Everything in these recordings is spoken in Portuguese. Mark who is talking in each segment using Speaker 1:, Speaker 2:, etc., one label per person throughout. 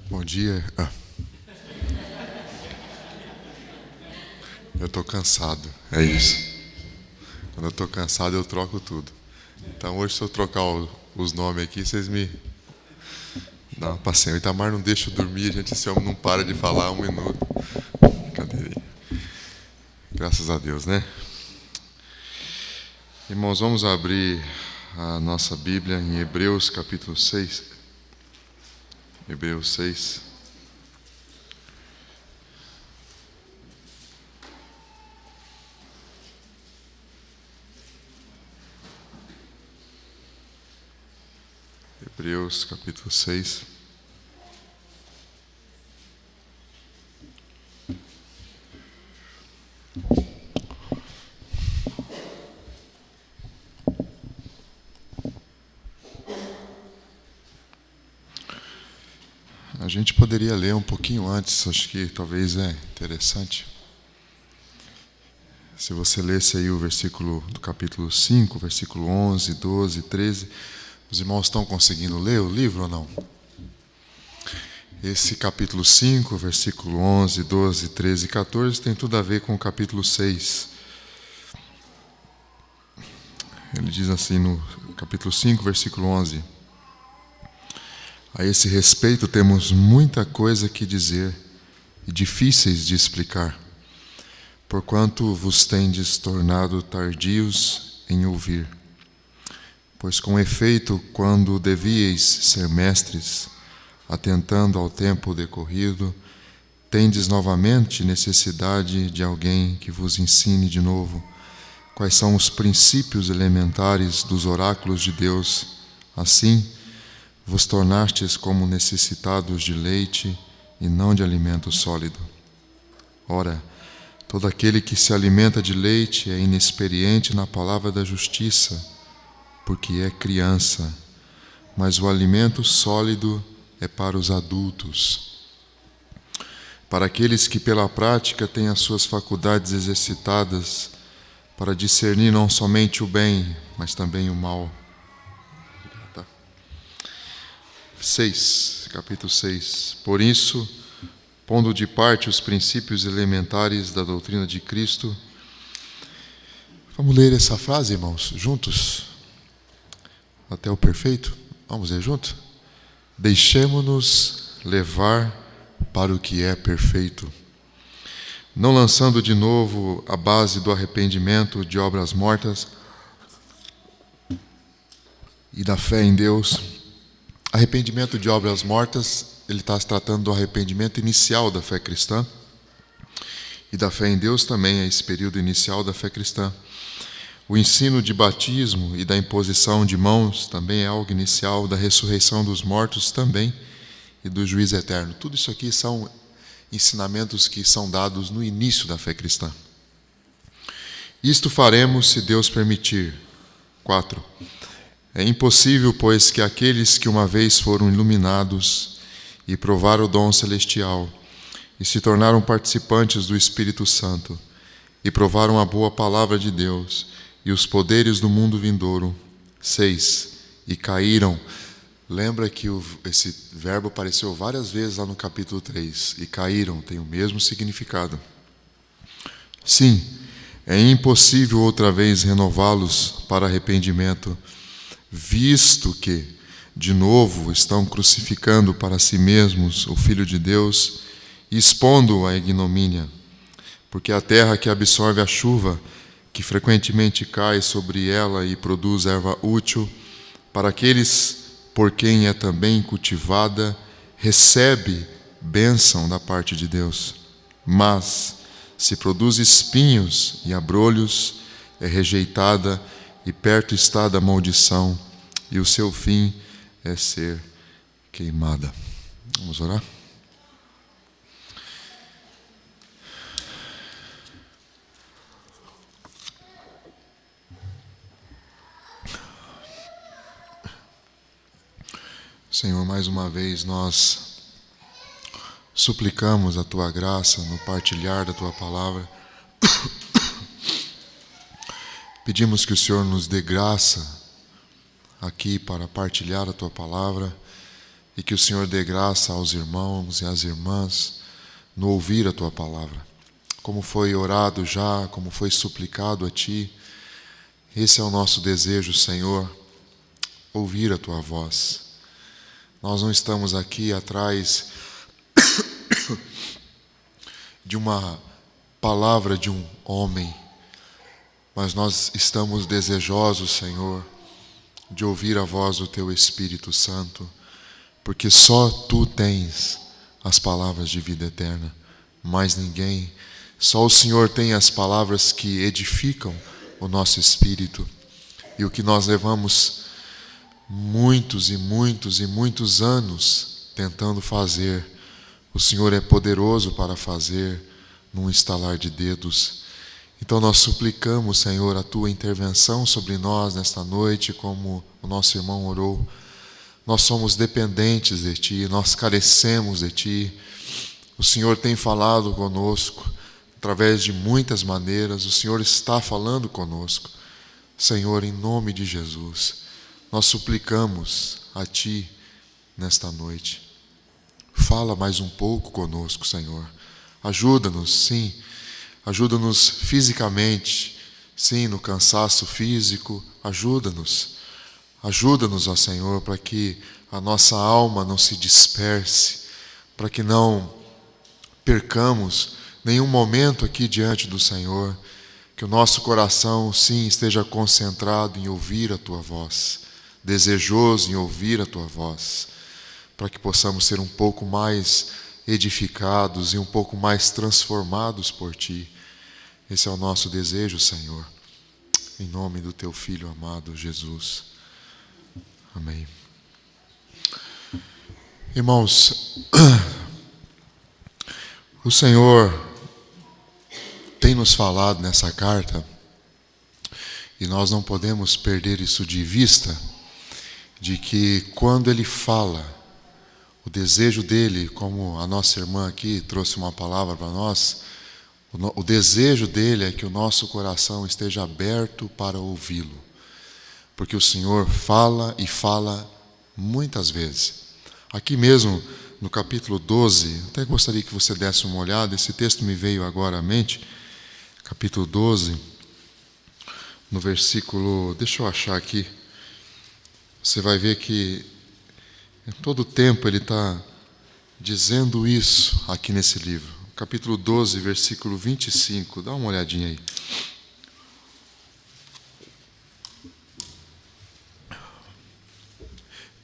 Speaker 1: Bom dia. Eu tô cansado, é isso. Quando eu tô cansado eu troco tudo. Então hoje, se eu trocar os nomes aqui, vocês me dão uma paciência. O Itamar não deixa eu dormir, gente, esse homem não para de falar um minuto. Cadê ele? Graças a Deus, né? Irmãos, vamos abrir a nossa Bíblia em Hebreus capítulo 6. Hebreus 6. Hebreus capítulo 6. A gente poderia ler um pouquinho antes, acho que talvez é interessante. Se você lesse aí o versículo do capítulo 5, versículo 11, 12, 13, os irmãos estão conseguindo ler o livro ou não? Esse capítulo 5, versículo 11, 12, 13 e 14 tem tudo a ver com o capítulo 6. Ele diz assim no capítulo 5, versículo 11: A esse respeito temos muita coisa que dizer e difíceis de explicar, porquanto vos tendes tornado tardios em ouvir. Pois com efeito, quando devíeis ser mestres, atentando ao tempo decorrido, tendes novamente necessidade de alguém que vos ensine de novo quais são os princípios elementares dos oráculos de Deus. Assim, vos tornastes como necessitados de leite e não de alimento sólido. Ora, todo aquele que se alimenta de leite é inexperiente na palavra da justiça, porque é criança, mas o alimento sólido é para os adultos, para aqueles que pela prática têm as suas faculdades exercitadas para discernir não somente o bem, mas também o mal. 6, capítulo 6. Por isso, pondo de parte os princípios elementares da doutrina de Cristo. Vamos ler essa frase, irmãos, juntos? Até o perfeito? Vamos ler juntos? Deixemo-nos levar para o que é perfeito, não lançando de novo a base do arrependimento de obras mortas e da fé em Deus. Arrependimento de obras mortas, ele está se tratando do arrependimento inicial da fé cristã, e da fé em Deus também é esse período inicial da fé cristã. O ensino de batismo e da imposição de mãos também é algo inicial, da ressurreição dos mortos também, e do juízo eterno. Tudo isso aqui são ensinamentos que são dados no início da fé cristã. Isto faremos se Deus permitir. 4. É impossível, pois, que aqueles que uma vez foram iluminados e provaram o dom celestial e se tornaram participantes do Espírito Santo e provaram a boa palavra de Deus e os poderes do mundo vindouro. 6. E caíram. Lembra que esse verbo apareceu várias vezes lá no capítulo 3. E caíram, tem o mesmo significado. Sim, é impossível outra vez renová-los para arrependimento, visto que, de novo, estão crucificando para si mesmos o Filho de Deus e expondo-o à ignomínia. Porque a terra que absorve a chuva, que frequentemente cai sobre ela e produz erva útil, para aqueles por quem é também cultivada, recebe bênção da parte de Deus. Mas, se produz espinhos e abrolhos, é rejeitada e perto está da maldição, e o seu fim é ser queimada. Vamos orar? Senhor, mais uma vez nós suplicamos a Tua graça no partilhar da Tua palavra. Pedimos que o Senhor nos dê graça aqui para partilhar a Tua palavra e que o Senhor dê graça aos irmãos e às irmãs no ouvir a Tua palavra. Como foi orado já, como foi suplicado a Ti, esse é o nosso desejo, Senhor, ouvir a Tua voz. Nós não estamos aqui atrás de uma palavra de um homem, mas nós estamos desejosos, Senhor, de ouvir a voz do Teu Espírito Santo, porque só Tu tens as palavras de vida eterna, mais ninguém. Só o Senhor tem as palavras que edificam o nosso espírito. E o que nós levamos muitos e muitos e muitos anos tentando fazer, o Senhor é poderoso para fazer num estalar de dedos. Então nós suplicamos, Senhor, a Tua intervenção sobre nós nesta noite, como o nosso irmão orou. Nós somos dependentes de Ti, nós carecemos de Ti. O Senhor tem falado conosco através de muitas maneiras, o Senhor está falando conosco. Senhor, em nome de Jesus, nós suplicamos a Ti nesta noite. Fala mais um pouco conosco, Senhor. Ajuda-nos, sim. Ajuda-nos fisicamente, sim, no cansaço físico. Ajuda-nos. Ajuda-nos, ó Senhor, para que a nossa alma não se disperse, para que não percamos nenhum momento aqui diante do Senhor, que o nosso coração, sim, esteja concentrado em ouvir a Tua voz, desejoso em ouvir a Tua voz, para que possamos ser um pouco mais edificados e um pouco mais transformados por Ti. Esse é o nosso desejo, Senhor, em nome do Teu Filho amado, Jesus. Amém. Irmãos, o Senhor tem nos falado nessa carta, e nós não podemos perder isso de vista, de que quando Ele fala, o desejo dEle, como a nossa irmã aqui trouxe uma palavra para nós, o desejo dEle é que o nosso coração esteja aberto para ouvi-lo. Porque o Senhor fala e fala muitas vezes. Aqui mesmo, no capítulo 12, até gostaria que você desse uma olhada, esse texto me veio agora à mente, capítulo 12, no versículo, deixa eu achar aqui, você vai ver que em todo o tempo ele está dizendo isso aqui nesse livro. Capítulo 12, versículo 25, dá uma olhadinha aí.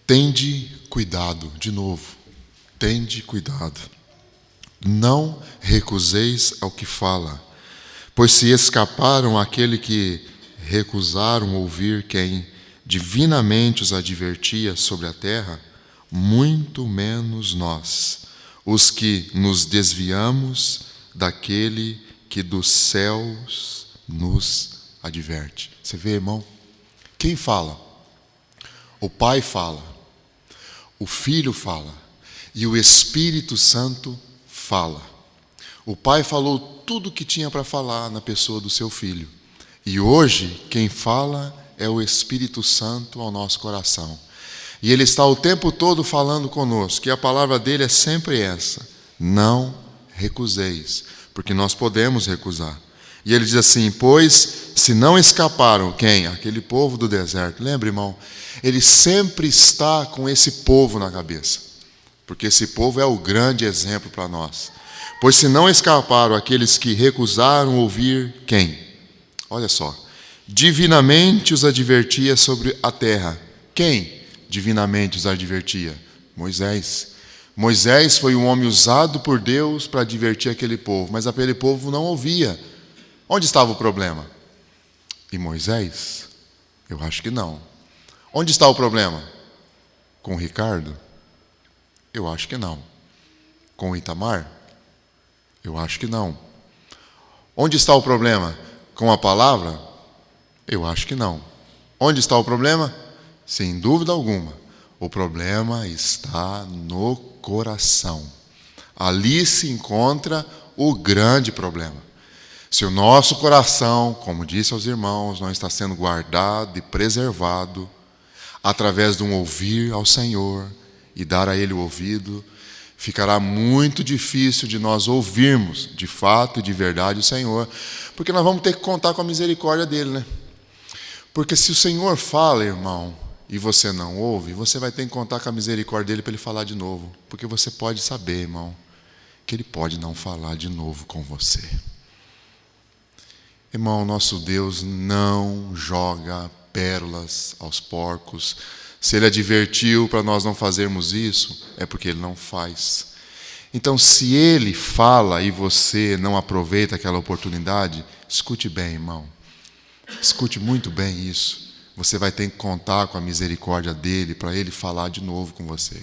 Speaker 1: Tende cuidado, de novo, tende cuidado. Não recuseis ao que fala, pois se escaparam aquele que recusaram ouvir quem divinamente os advertia sobre a terra, muito menos nós, os que nos desviamos daquele que dos céus nos adverte. Você vê, irmão? Quem fala? O Pai fala. O Filho fala e o Espírito Santo fala. O Pai falou tudo o que tinha para falar na pessoa do seu Filho. E hoje quem fala é o Espírito Santo ao nosso coração. E Ele está o tempo todo falando conosco. E a palavra dele é sempre essa: não recuseis, porque nós podemos recusar. E ele diz assim: pois se não escaparam, quem? Aquele povo do deserto. Lembra, irmão? Ele sempre está com esse povo na cabeça, porque esse povo é o grande exemplo para nós. Pois se não escaparam aqueles que recusaram ouvir quem? Olha só. Divinamente os advertia sobre a terra. Quem divinamente os advertia? Moisés. Moisés foi um homem usado por Deus para advertir aquele povo, mas aquele povo não ouvia. Onde estava o problema? Em Moisés? Eu acho que não. Onde está o problema? Com o Ricardo? Eu acho que não. Com o Itamar? Eu acho que não. Onde está o problema? Com a palavra? Eu acho que não. Onde está o problema? Sem dúvida alguma, o problema está no coração. Ali se encontra o grande problema. Se o nosso coração, como disse aos irmãos, não está sendo guardado e preservado através de um ouvir ao Senhor e dar a Ele o ouvido, ficará muito difícil de nós ouvirmos, de fato e de verdade, o Senhor, porque nós vamos ter que contar com a misericórdia dEle, né? Porque se o Senhor fala, irmão, e você não ouve, você vai ter que contar com a misericórdia dEle para Ele falar de novo, porque você pode saber, irmão, que Ele pode não falar de novo com você. Irmão, nosso Deus não joga pérolas aos porcos. Se Ele advertiu para nós não fazermos isso, é porque Ele não faz. Então, se Ele fala e você não aproveita aquela oportunidade, escute bem, irmão. Escute muito bem isso. Você vai ter que contar com a misericórdia dEle para Ele falar de novo com você.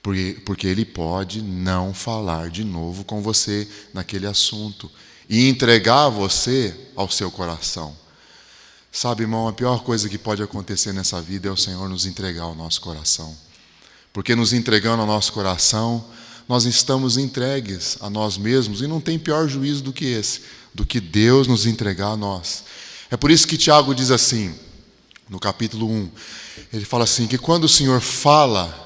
Speaker 1: Porque Ele pode não falar de novo com você naquele assunto e entregar você ao seu coração. Sabe, irmão, a pior coisa que pode acontecer nessa vida é o Senhor nos entregar o nosso coração. Porque nos entregando ao nosso coração, nós estamos entregues a nós mesmos, e não tem pior juízo do que esse, do que Deus nos entregar a nós. É por isso que Tiago diz assim, no capítulo 1, ele fala assim, que quando o Senhor fala,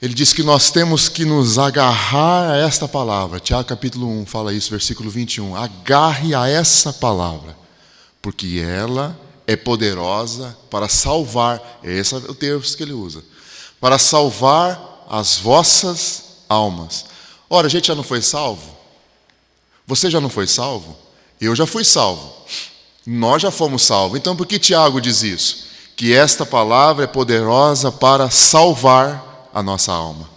Speaker 1: ele diz que nós temos que nos agarrar a esta palavra. Tiago capítulo 1 fala isso, versículo 21. Agarre a essa palavra, porque ela é poderosa para salvar. Esse é o termo que ele usa. Para salvar as vossas almas. Ora, a gente já não foi salvo? Você já não foi salvo? Eu já fui salvo. Nós já fomos salvos. Então por que Tiago diz isso? Que esta palavra é poderosa para salvar a nossa alma.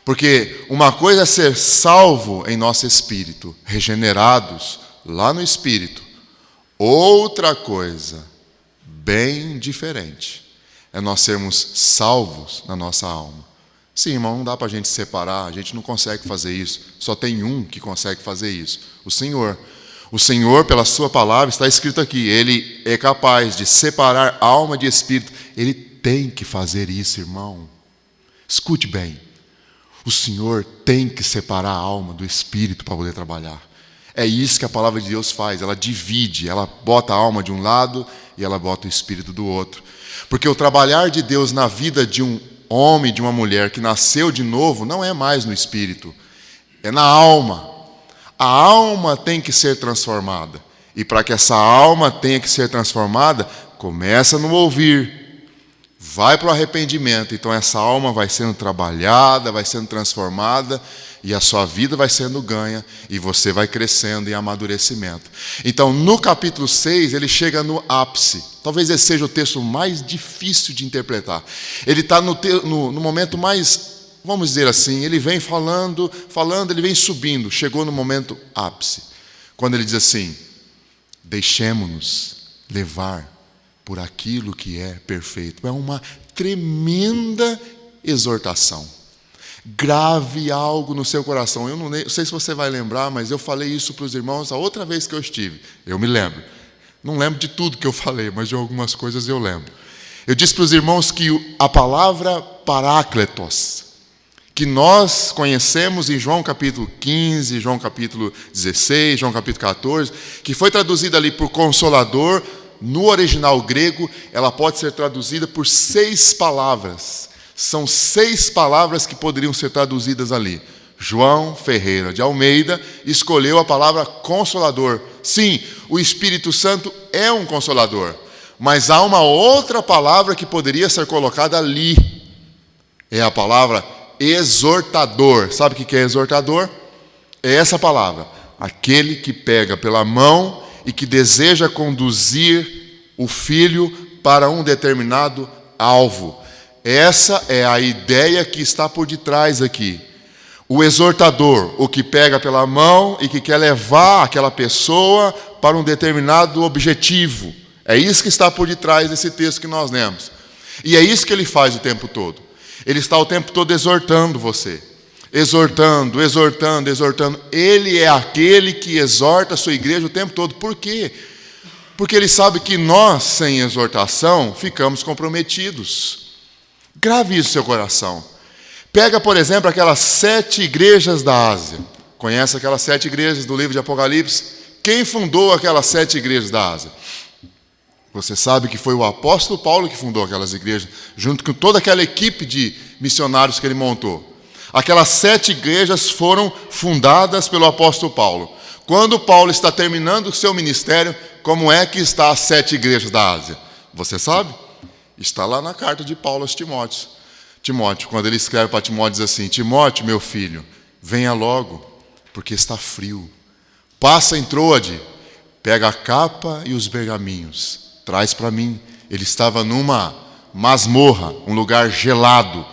Speaker 1: Porque uma coisa é ser salvo em nosso espírito, regenerados lá no espírito. Outra coisa, bem diferente, é nós sermos salvos na nossa alma. Sim, irmão, não dá para a gente separar, a gente não consegue fazer isso. Só tem um que consegue fazer isso, o Senhor. O Senhor, pela sua palavra, está escrito aqui, Ele é capaz de separar alma de espírito. Ele tem que fazer isso, irmão. Escute bem, o Senhor tem que separar a alma do espírito para poder trabalhar. É isso que a palavra de Deus faz, ela divide, ela bota a alma de um lado e ela bota o espírito do outro. Porque o trabalhar de Deus na vida de um homem, de uma mulher que nasceu de novo, não é mais no espírito, é na alma. A alma tem que ser transformada. E para que essa alma tenha que ser transformada, começa no ouvir. Vai para o arrependimento, então essa alma vai sendo trabalhada, vai sendo transformada, e a sua vida vai sendo ganha, e você vai crescendo em amadurecimento. Então, no capítulo 6, ele chega no ápice. Talvez esse seja o texto mais difícil de interpretar. Ele está no momento mais, vamos dizer assim, ele vem falando, ele vem subindo, chegou no momento ápice. Quando ele diz assim, deixemo-nos levar por aquilo que é perfeito. É uma tremenda exortação. Grave algo no seu coração. Eu não sei se você vai lembrar, mas eu falei isso para os irmãos a outra vez que eu estive. Eu me lembro. Não lembro de tudo que eu falei, mas de algumas coisas eu lembro. Eu disse para os irmãos que a palavra parácletos, que nós conhecemos em João capítulo 15, João capítulo 16, João capítulo 14, que foi traduzida ali por consolador. No original grego, ela pode ser traduzida por 6 palavras. São 6 palavras que poderiam ser traduzidas ali. João Ferreira de Almeida escolheu a palavra consolador. Sim, o Espírito Santo é um consolador. Mas há uma outra palavra que poderia ser colocada ali. É a palavra exortador. Sabe o que é exortador? É essa palavra. Aquele que pega pela mão e que deseja conduzir o filho para um determinado alvo. Essa é a ideia que está por detrás aqui. O exortador, o que pega pela mão e que quer levar aquela pessoa para um determinado objetivo. É isso que está por detrás desse texto que nós lemos. E é isso que ele faz o tempo todo. Ele está o tempo todo exortando você. Exortando, exortando, exortando. Ele é aquele que exorta a sua igreja o tempo todo. Por quê? Porque ele sabe que nós, sem exortação, ficamos comprometidos. Grave isso no seu coração. Pega, por exemplo, aquelas 7 igrejas da Ásia. Conhece aquelas 7 igrejas do livro de Apocalipse? Quem fundou aquelas 7 igrejas da Ásia? Você sabe que foi o apóstolo Paulo que fundou aquelas igrejas, junto com toda aquela equipe de missionários que ele montou. Aquelas 7 igrejas foram fundadas pelo apóstolo Paulo. Quando Paulo está terminando o seu ministério, como é que está as 7 igrejas da Ásia? Você sabe? Está lá na carta de Paulo aos Timóteos. Timóteo, quando ele escreve para Timóteo, diz assim: Timóteo, meu filho, venha logo, porque está frio. Passa em Troade, pega a capa e os pergaminhos, traz para mim. Ele estava numa masmorra, um lugar gelado,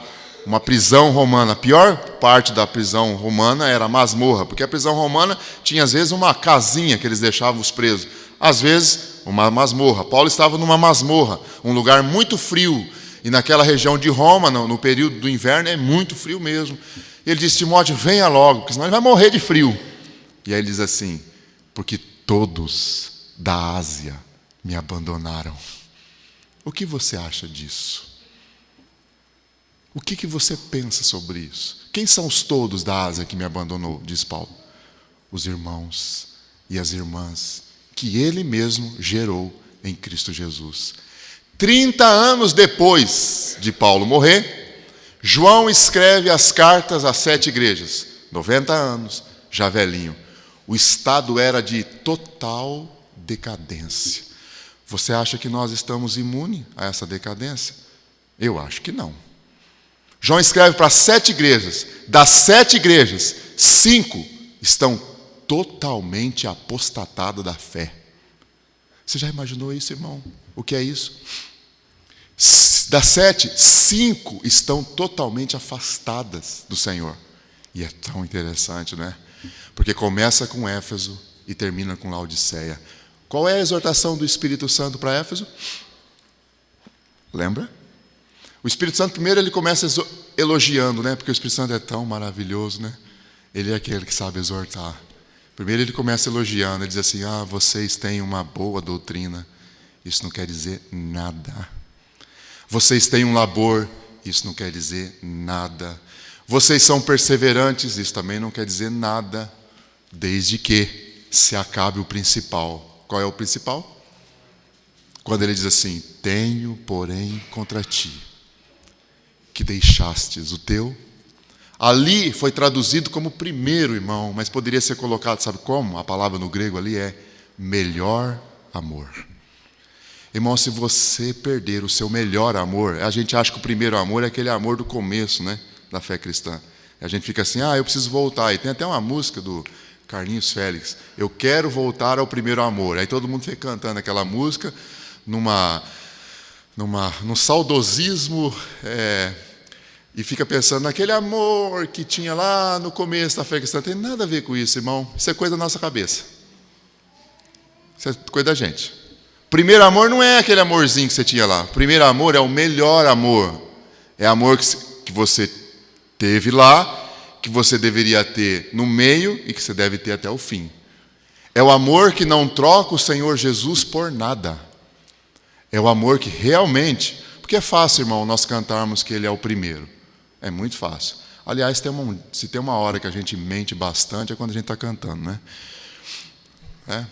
Speaker 1: uma prisão romana. A pior parte da prisão romana era a masmorra, porque a prisão romana tinha às vezes uma casinha que eles deixavam os presos, às vezes uma masmorra. Paulo estava numa masmorra, um lugar muito frio, e naquela região de Roma, no período do inverno, é muito frio mesmo. Ele disse: Timóteo, venha logo, porque senão ele vai morrer de frio. E aí ele diz assim: porque todos da Ásia me abandonaram. O que você acha disso? O que você pensa sobre isso? Quem são os todos da Ásia que me abandonou, diz Paulo? Os irmãos e as irmãs que ele mesmo gerou em Cristo Jesus. 30 anos depois de Paulo morrer, João escreve as cartas às 7 igrejas. 90 anos, já velhinho. O estado era de total decadência. Você acha que nós estamos imunes a essa decadência? Eu acho que não. João escreve para 7 igrejas. Das 7 igrejas, 5 estão totalmente apostatadas da fé. Você já imaginou isso, irmão? O que é isso? Das 7, 5 estão totalmente afastadas do Senhor. E é tão interessante, né? Porque começa com Éfeso e termina com Laodiceia. Qual é a exortação do Espírito Santo para Éfeso? Lembra? O Espírito Santo, primeiro, ele começa elogiando, né? Porque o Espírito Santo é tão maravilhoso, né? Ele é aquele que sabe exortar. Primeiro ele começa elogiando, ele diz assim: vocês têm uma boa doutrina. Isso não quer dizer nada. Vocês têm um labor. Isso não quer dizer nada. Vocês são perseverantes. Isso também não quer dizer nada. Desde que se acabe o principal. Qual é o principal? Quando ele diz assim: tenho, porém, contra ti, que deixastes o teu. Ali foi traduzido como primeiro, irmão, mas poderia ser colocado, sabe como? A palavra no grego ali é melhor amor. Irmão, se você perder o seu melhor amor, a gente acha que o primeiro amor é aquele amor do começo, né, da fé cristã. A gente fica assim: eu preciso voltar. E tem até uma música do Carlinhos Félix: eu quero voltar ao primeiro amor. Aí todo mundo fica cantando aquela música num saudosismo, e fica pensando naquele amor que tinha lá no começo da fé cristã. Não tem nada a ver com isso, irmão. Isso é coisa da nossa cabeça. Isso é coisa da gente. Primeiro amor não é aquele amorzinho que você tinha lá. Primeiro amor é o melhor amor. É amor que você teve lá, que você deveria ter no meio e que você deve ter até o fim. É o amor que não troca o Senhor Jesus por nada. É o amor que realmente... Porque é fácil, irmão, nós cantarmos que Ele é o primeiro. É muito fácil. Aliás, se tem uma hora que a gente mente bastante, é quando a gente está cantando, né?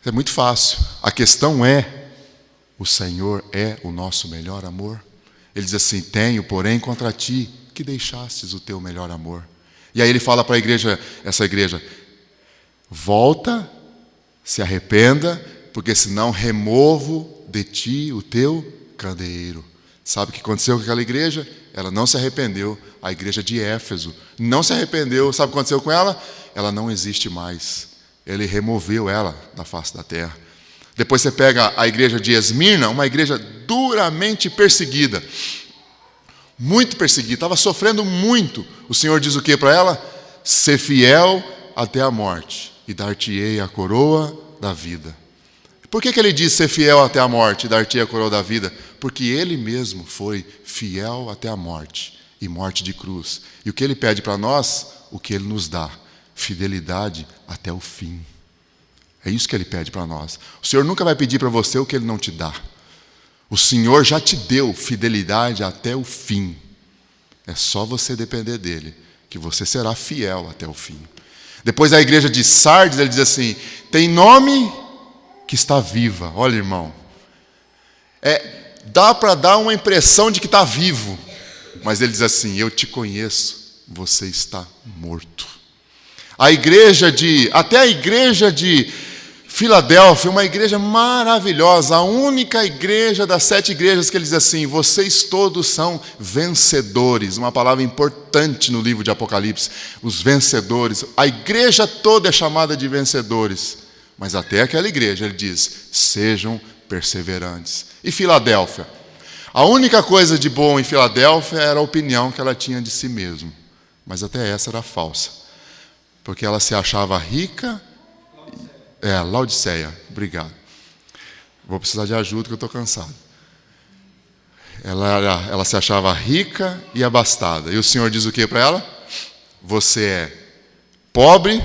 Speaker 1: É muito fácil. A questão é: o Senhor é o nosso melhor amor? Ele diz assim: tenho, porém, contra ti, que deixastes o teu melhor amor. E aí ele fala para a igreja, essa igreja: volta, se arrependa, porque senão removo de ti o teu candeeiro. Sabe o que aconteceu com aquela igreja? Ela não se arrependeu. A igreja de Éfeso não se arrependeu. Sabe o que aconteceu com ela? Ela não existe mais. Ele removeu ela da face da terra. Depois você pega a igreja de Esmirna, uma igreja duramente perseguida. Muito perseguida, estava sofrendo muito. O Senhor diz o que para ela? Ser fiel até a morte, e dar-te-ei a coroa da vida. Por que ele diz ser fiel até a morte e dar-te-ei a coroa da vida? Porque ele mesmo foi fiel até a morte, e morte de cruz. E o que ele pede para nós? O que ele nos dá: fidelidade até o fim. É isso que ele pede para nós. O Senhor nunca vai pedir para você o que ele não te dá. O Senhor já te deu fidelidade até o fim. É só você depender dele, que você será fiel até o fim. Depois a igreja de Sardes, ele diz assim: tem nome que está viva. Olha, irmão, Dá para dar uma impressão de que está vivo. Mas ele diz assim: eu te conheço, você está morto. Até a igreja de Filadélfia, uma igreja maravilhosa, a única igreja das 7 igrejas que ele diz assim: vocês todos são vencedores. Uma palavra importante no livro de Apocalipse, os vencedores. A igreja toda é chamada de vencedores. Mas até aquela igreja ele diz: sejam perseverantes. E Filadélfia? A única coisa de bom em Filadélfia era a opinião que ela tinha de si mesma. Mas até essa era falsa. Porque ela se achava rica. Laodiceia, obrigado. Vou precisar de ajuda que eu estou cansado. Ela se achava rica e abastada. E o Senhor diz o que para ela? Você é pobre,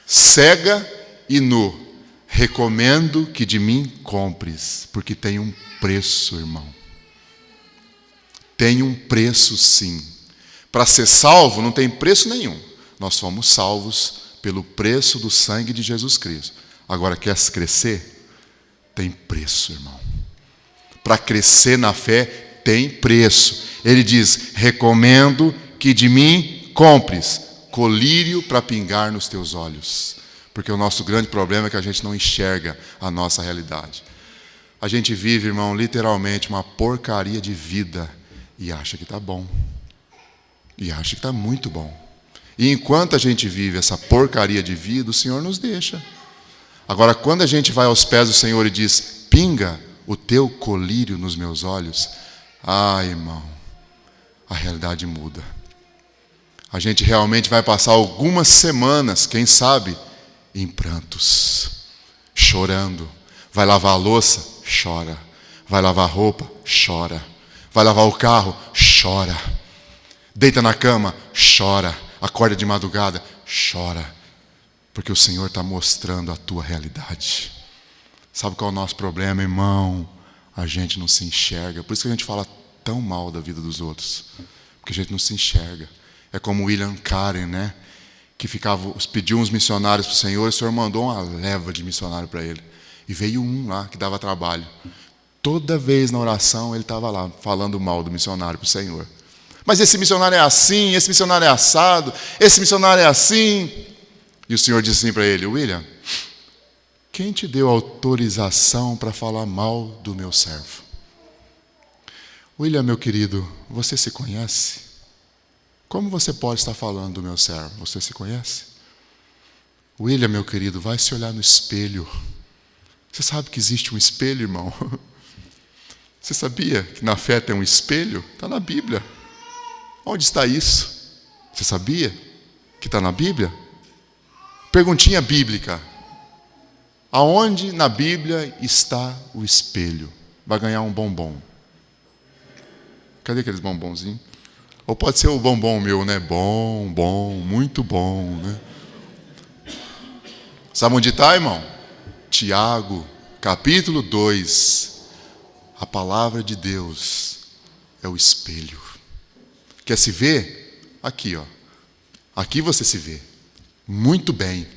Speaker 1: cega e nu. Recomendo que de mim compres, porque tem um preço, irmão. Tem um preço, sim. Para ser salvo não tem preço nenhum. Nós somos salvos pelo preço do sangue de Jesus Cristo. Agora, quer crescer? Tem preço, irmão. Para crescer na fé, tem preço. Ele diz: recomendo que de mim compres colírio para pingar nos teus olhos. Porque o nosso grande problema é que a gente não enxerga a nossa realidade. A gente vive, irmão, literalmente uma porcaria de vida e acha que está bom. E acha que está muito bom. E enquanto a gente vive essa porcaria de vida, o Senhor nos deixa. Agora, quando a gente vai aos pés do Senhor e diz: pinga o teu colírio nos meus olhos, irmão, a realidade muda. A gente realmente vai passar algumas semanas, quem sabe, em prantos, chorando. Vai lavar a louça? Chora. Vai lavar a roupa? Chora. Vai lavar o carro? Chora. Deita na cama? Chora. Acorda de madrugada? Chora. Porque o Senhor está mostrando a tua realidade. Sabe qual é o nosso problema, irmão? A gente não se enxerga. Por isso que a gente fala tão mal da vida dos outros. Porque a gente não se enxerga. É como William Karen, né? Que pediu uns missionários para o Senhor, e o Senhor mandou uma leva de missionário para ele. E veio um lá que dava trabalho. Toda vez na oração ele estava lá, falando mal do missionário para o Senhor. Mas esse missionário é assim, esse missionário é assado, esse missionário é assim. E o Senhor disse assim para ele: William, quem te deu autorização para falar mal do meu servo? William, meu querido, você se conhece? Como você pode estar falando do meu servo? Você se conhece? William, meu querido, vai se olhar no espelho. Você sabe que existe um espelho, irmão? Você sabia que na fé tem um espelho? Está na Bíblia. Onde está isso? Você sabia que está na Bíblia? Perguntinha bíblica. Aonde na Bíblia está o espelho? Vai ganhar um bombom. Cadê aqueles bombonzinhos? Ou pode ser o bombom meu, né? Bom, muito bom, né? Sabe onde está, irmão? Tiago, capítulo 2. A palavra de Deus é o espelho. Quer se ver? Aqui, ó. Aqui você se vê. Muito bem.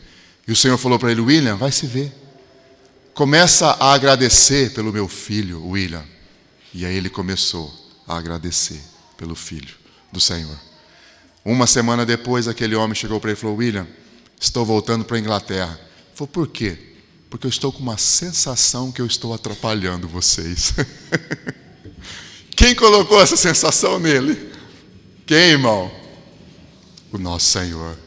Speaker 1: E o Senhor falou para ele: William, vai se ver. Começa a agradecer pelo meu filho, William. E aí ele começou a agradecer pelo filho do Senhor. Uma semana depois, aquele homem chegou para ele e falou: William, estou voltando para a Inglaterra. Ele falou: por quê? Porque eu estou com uma sensação que eu estou atrapalhando vocês. Quem colocou essa sensação nele? Quem, irmão? O nosso Senhor.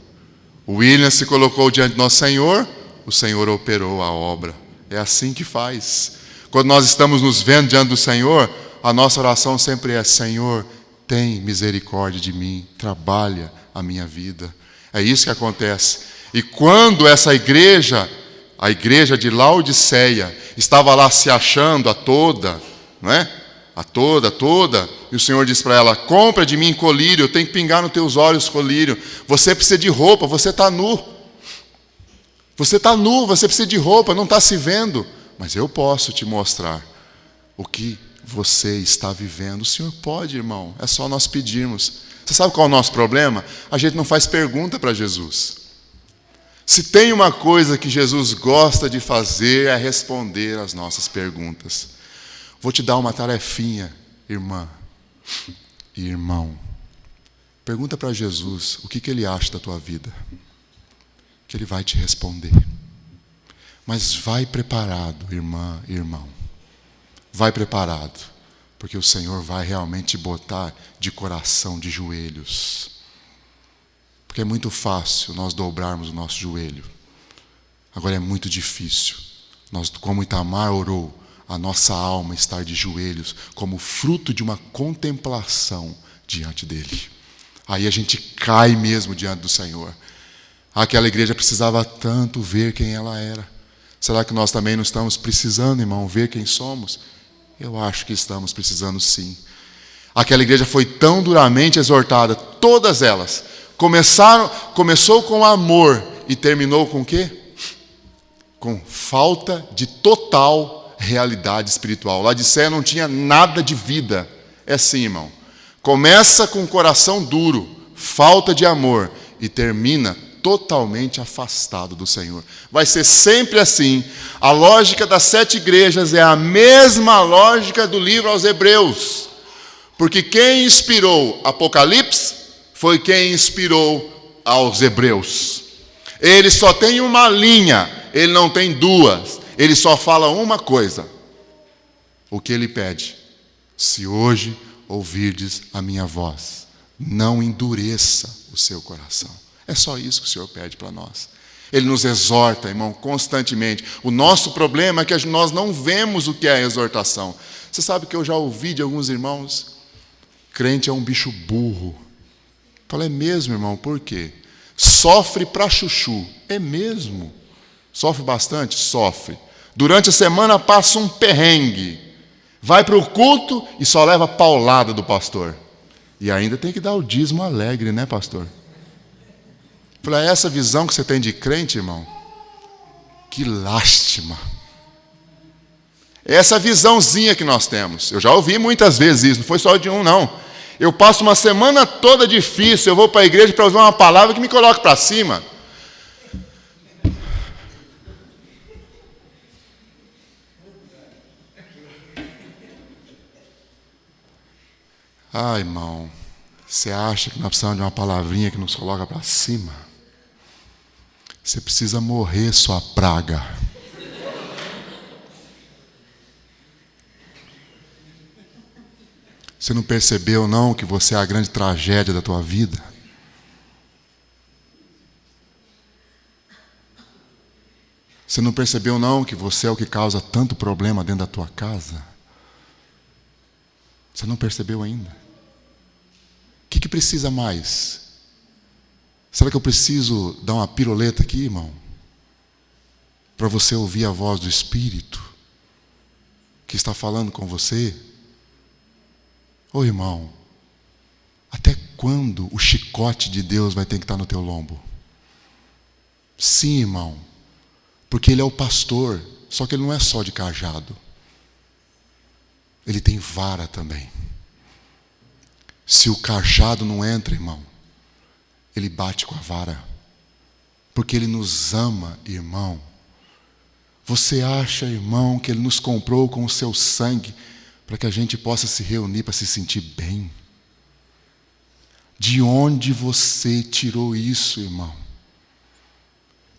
Speaker 1: O William se colocou diante do nosso Senhor, o Senhor operou a obra. É assim que faz. Quando nós estamos nos vendo diante do Senhor, a nossa oração sempre é: Senhor, tem misericórdia de mim, trabalha a minha vida. É isso que acontece. E quando essa igreja, a igreja de Laodiceia, estava lá se achando a toda, não é? A toda, e o Senhor disse para ela: compra de mim colírio, eu tenho que pingar nos teus olhos colírio. Você precisa de roupa, você está nu. Você está nu, você precisa de roupa, não está se vendo. Mas eu posso te mostrar o que você está vivendo. O Senhor pode, irmão, é só nós pedirmos. Você sabe qual é o nosso problema? A gente não faz pergunta para Jesus. Se tem uma coisa que Jesus gosta de fazer, é responder às nossas perguntas.
Speaker 2: Vou te dar uma tarefinha, irmã e irmão. Pergunta para Jesus o que ele acha da tua vida, que ele vai te responder. Mas vai preparado, irmã e irmão. Vai preparado, porque o Senhor vai realmente te botar de coração, de joelhos. Porque é muito fácil nós dobrarmos o nosso joelho. Agora é muito difícil. Nós, como Itamar orou, a nossa alma estar de joelhos como fruto de uma contemplação diante dele. Aí a gente cai mesmo diante do Senhor. Aquela igreja precisava tanto ver quem ela era. Será que nós também não estamos precisando, irmão, ver quem somos? Eu acho que estamos precisando sim. Aquela igreja foi tão duramente exortada, todas elas. Começou com amor e terminou com o quê? Com falta de total realidade espiritual. Laodiceia não tinha nada de vida. É assim, irmão. Começa com o coração duro, falta de amor, e termina totalmente afastado do Senhor. Vai ser sempre assim. A lógica das 7 igrejas é a mesma lógica do livro aos Hebreus. Porque quem inspirou Apocalipse foi quem inspirou aos Hebreus. Ele só tem uma linha, ele não tem duas. Ele só fala uma coisa. O que ele pede? Se hoje ouvirdes a minha voz, não endureça o seu coração. É só isso que o Senhor pede para nós. Ele nos exorta, irmão, constantemente. O nosso problema é que nós não vemos o que é a exortação. Você sabe que eu já ouvi de alguns irmãos, crente é um bicho burro. Falei, é mesmo, irmão, por quê? Sofre pra chuchu. É mesmo. Sofre bastante? Sofre. Durante a semana passa um perrengue. Vai para o culto e só leva paulada do pastor. E ainda tem que dar o dízimo alegre, né, pastor? Falei, é essa visão que você tem de crente, irmão? Que lástima. É essa visãozinha que nós temos. Eu já ouvi muitas vezes isso, não foi só de um, não. Eu passo uma semana toda difícil, eu vou para a igreja para usar uma palavra que me coloque para cima. Ah, irmão, você acha que nós precisamos de uma palavrinha que nos coloca para cima? Você precisa morrer, sua praga. Você não percebeu, não, que você é a grande tragédia da tua vida? Você não percebeu, não, que você é o que causa tanto problema dentro da tua casa? Você não percebeu ainda? O que precisa mais? Será que eu preciso dar uma piroleta aqui, irmão? Para você ouvir a voz do Espírito que está falando com você? Ô irmão, até quando o chicote de Deus vai ter que estar no teu lombo? Sim, irmão, porque Ele é o pastor, só que Ele não é só de cajado. Ele tem vara também. Se o cajado não entra, irmão, Ele bate com a vara. Porque Ele nos ama, irmão. Você acha, irmão, que Ele nos comprou com o seu sangue para que a gente possa se reunir para se sentir bem? De onde você tirou isso, irmão?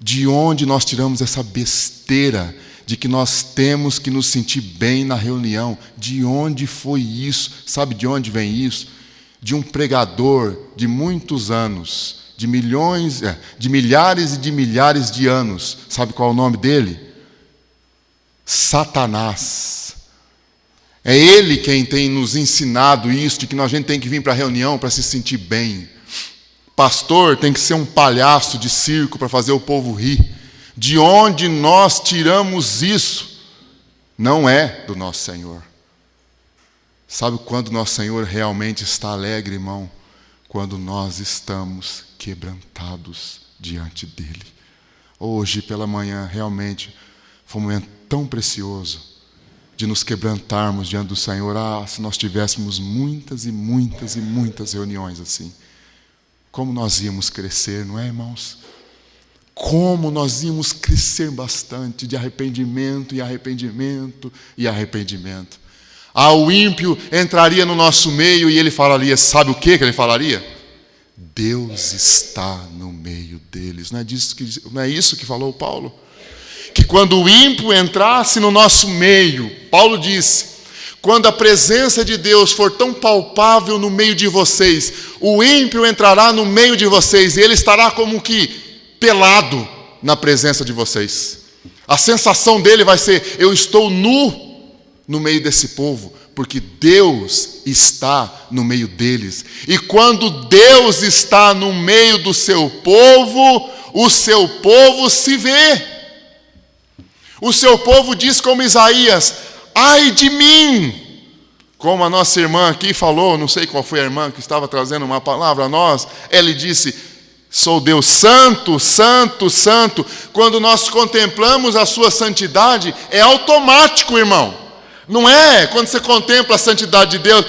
Speaker 2: De onde nós tiramos essa besteira de que nós temos que nos sentir bem na reunião? De onde foi isso? Sabe de onde vem isso? De um pregador de muitos anos, de milhares e de milhares de anos. Sabe qual é o nome dele? Satanás. É ele quem tem nos ensinado isso, de que a gente tem que vir para a reunião para se sentir bem. Pastor tem que ser um palhaço de circo para fazer o povo rir. De onde nós tiramos isso? Não é do nosso Senhor. Sabe quando nosso Senhor realmente está alegre, irmão? Quando nós estamos quebrantados diante dEle. Hoje pela manhã, realmente, foi um momento tão precioso de nos quebrantarmos diante do Senhor. Ah, se nós tivéssemos muitas e muitas e muitas reuniões assim. Como nós íamos crescer, não é, irmãos? Como nós íamos crescer bastante de arrependimento e arrependimento e arrependimento. O ímpio entraria no nosso meio e ele falaria, sabe o que ele falaria? Deus está no meio deles. Não é isso que falou Paulo? Que quando o ímpio entrasse no nosso meio, Paulo disse, quando a presença de Deus for tão palpável no meio de vocês, o ímpio entrará no meio de vocês e ele estará como que pelado na presença de vocês. A sensação dele vai ser, eu estou nu no meio desse povo, porque Deus está no meio deles. E quando Deus está no meio do seu povo, o seu povo se vê. O seu povo diz como Isaías, ai de mim! Como a nossa irmã aqui falou, não sei qual foi a irmã que estava trazendo uma palavra a nós, ela disse, sou Deus santo, santo, santo. Quando nós contemplamos a sua santidade, é automático, irmão. Não é quando você contempla a santidade de Deus,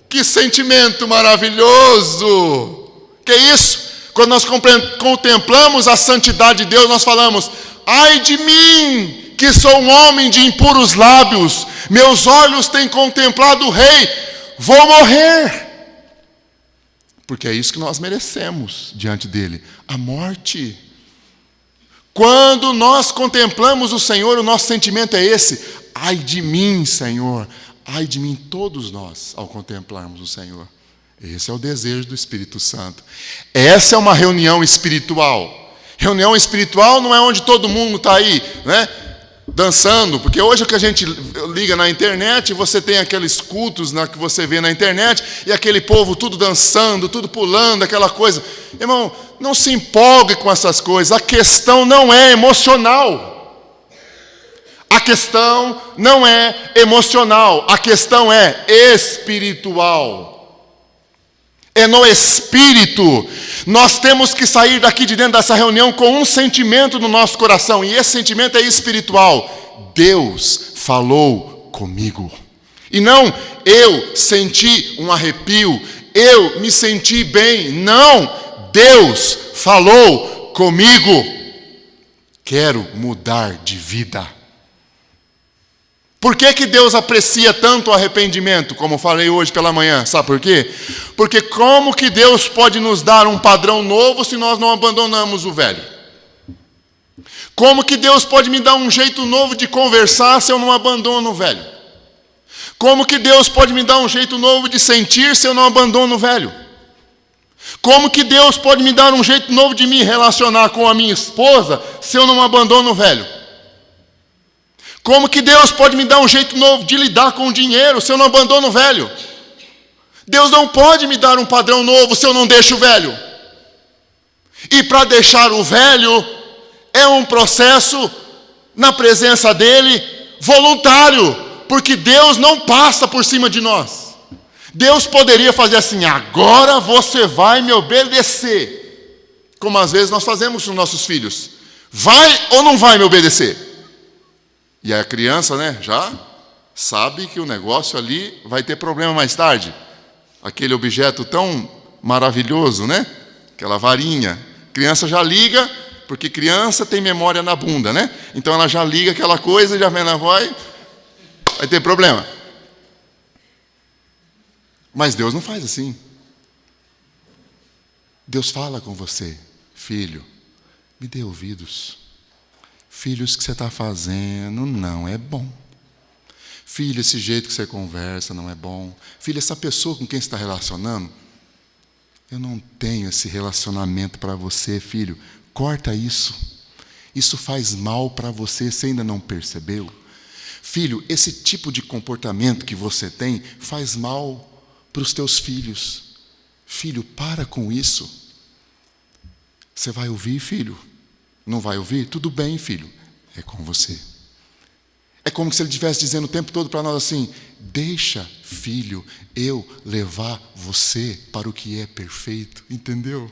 Speaker 2: que sentimento maravilhoso! Que isso? Quando nós contemplamos a santidade de Deus, nós falamos, ai de mim, que sou um homem de impuros lábios, meus olhos têm contemplado o Rei, vou morrer. Porque é isso que nós merecemos diante dele, a morte. Quando nós contemplamos o Senhor, o nosso sentimento é esse, ai de mim, Senhor, ai de mim, todos nós, ao contemplarmos o Senhor. Esse é o desejo do Espírito Santo. Essa é uma reunião espiritual. Reunião espiritual não é onde todo mundo está aí, né? Dançando, porque hoje é que a gente liga na internet, você tem aqueles cultos, né, que você vê na internet, e aquele povo tudo dançando, tudo pulando, aquela coisa. Irmão, não se empolgue com essas coisas, a questão não é emocional. A questão não é emocional, a questão é espiritual. É no Espírito. Nós temos que sair daqui de dentro dessa reunião com um sentimento no nosso coração, e esse sentimento é espiritual. Deus falou comigo. E não, eu senti um arrepio, eu me senti bem. Não, Deus falou comigo. Quero mudar de vida. Por que Deus aprecia tanto o arrependimento, como falei hoje pela manhã? Sabe por quê? Porque como que Deus pode nos dar um padrão novo se nós não abandonamos o velho? Como que Deus pode me dar um jeito novo de conversar se eu não abandono o velho? Como que Deus pode me dar um jeito novo de sentir se eu não abandono o velho? Como que Deus pode me dar um jeito novo de me relacionar com a minha esposa se eu não abandono o velho? Como que Deus pode me dar um jeito novo de lidar com o dinheiro se eu não abandono o velho? Deus não pode me dar um padrão novo se eu não deixo o velho. E para deixar o velho é um processo na presença dele voluntário, porque Deus não passa por cima de nós. Deus poderia fazer assim, agora você vai me obedecer. Como às vezes nós fazemos com nossos filhos. Vai ou não vai me obedecer? E a criança, né, já sabe que o negócio ali vai ter problema mais tarde. Aquele objeto tão maravilhoso, né? Aquela varinha. Criança já liga, porque criança tem memória na bunda, né? Então ela já liga aquela coisa, já vem na voz, vai ter problema. Mas Deus não faz assim. Deus fala com você, filho, me dê ouvidos. Filho, isso que você está fazendo não é bom. Filho, esse jeito que você conversa não é bom. Filho, essa pessoa com quem você está relacionando, eu não tenho esse relacionamento para você, filho. Corta isso. Isso faz mal para você, você ainda não percebeu? Filho, esse tipo de comportamento que você tem faz mal para os teus filhos. Filho, para com isso. Você vai ouvir, filho? Não vai ouvir? Tudo bem, filho. É com você. É como se ele estivesse dizendo o tempo todo para nós assim, deixa, filho, eu levar você para o que é perfeito. Entendeu?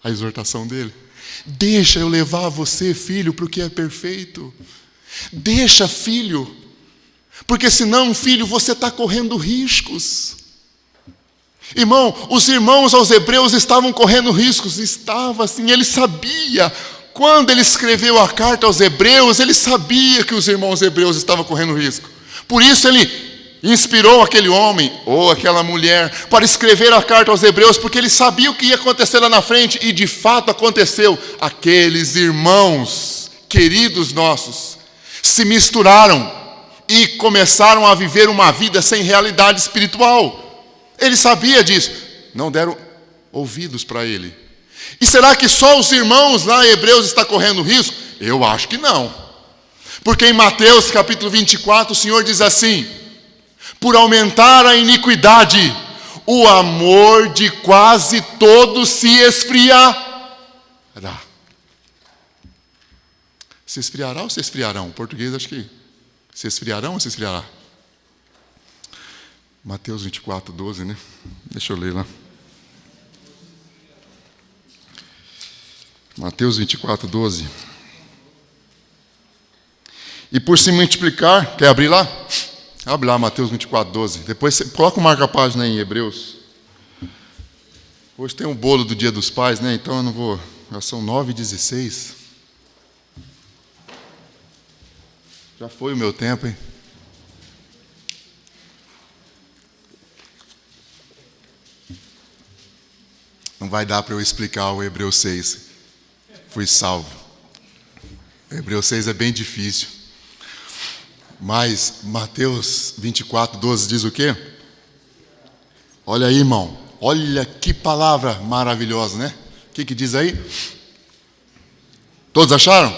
Speaker 2: A exortação dele. Deixa eu levar você, filho, para o que é perfeito. Deixa, filho. Porque senão, filho, você está correndo riscos. Irmão, os irmãos aos hebreus estavam correndo riscos. Estava assim, ele sabia. Quando ele escreveu a carta aos hebreus, ele sabia que os irmãos hebreus estavam correndo risco. Por isso ele inspirou aquele homem ou aquela mulher para escrever a carta aos Hebreus, porque ele sabia o que ia acontecer lá na frente, e de fato aconteceu. Aqueles irmãos queridos nossos se misturaram e começaram a viver uma vida sem realidade espiritual. Ele sabia disso, não deram ouvidos para ele. E será que só os irmãos lá em Hebreus estão correndo risco? Eu acho que não. Porque em Mateus capítulo 24 o Senhor diz assim: por aumentar a iniquidade, o amor de quase todos se esfriará. Se esfriará ou se esfriarão? Em português acho que se esfriarão ou se esfriará? Mateus 24, 12, né? Deixa eu ler lá. Mateus 24, 12. E por se multiplicar, quer abrir lá? Abre lá, Mateus 24, 12. Depois você coloca o marca-página em Hebreus. Hoje tem um bolo do Dia dos Pais, né? Então eu não vou. Já são 9h16. Já foi o meu tempo, hein? Não vai dar para eu explicar o Hebreus 6. Fui salvo. O Hebreus 6 é bem difícil. Mas Mateus 24, 12 diz o quê? Olha aí, irmão. Olha que palavra maravilhosa, né? O que diz aí? Todos acharam?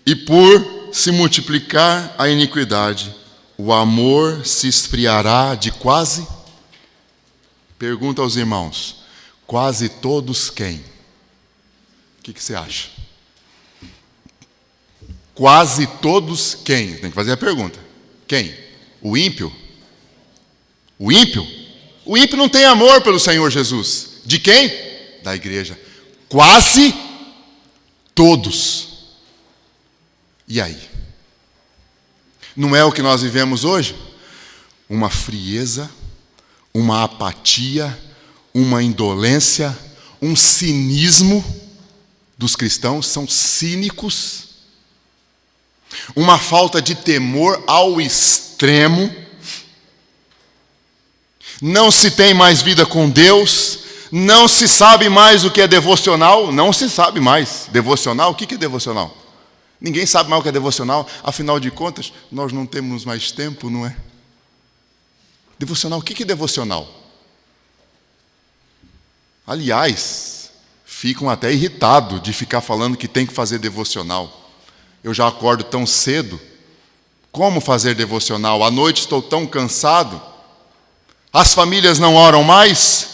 Speaker 2: E por se multiplicar a iniquidade, o amor se esfriará de quase? Pergunta aos irmãos. Quase todos quem? O que você acha? Quase todos quem? Tem que fazer a pergunta. Quem? O ímpio? O ímpio? O ímpio não tem amor pelo Senhor Jesus. De quem? Da igreja. Quase todos. E aí? Não é o que nós vivemos hoje? Uma frieza, uma apatia, uma indolência, um cinismo dos cristãos, são cínicos. Uma falta de temor ao extremo. Não se tem mais vida com Deus. Não se sabe mais o que é devocional. Não se sabe mais. Devocional? O que é devocional? Ninguém sabe mais o que é devocional. Afinal de contas, nós não temos mais tempo, não é? Devocional, o que é devocional? Aliás, ficam até irritados de ficar falando que tem que fazer devocional. Eu já acordo tão cedo. Como fazer devocional? À noite estou tão cansado. As famílias não oram mais?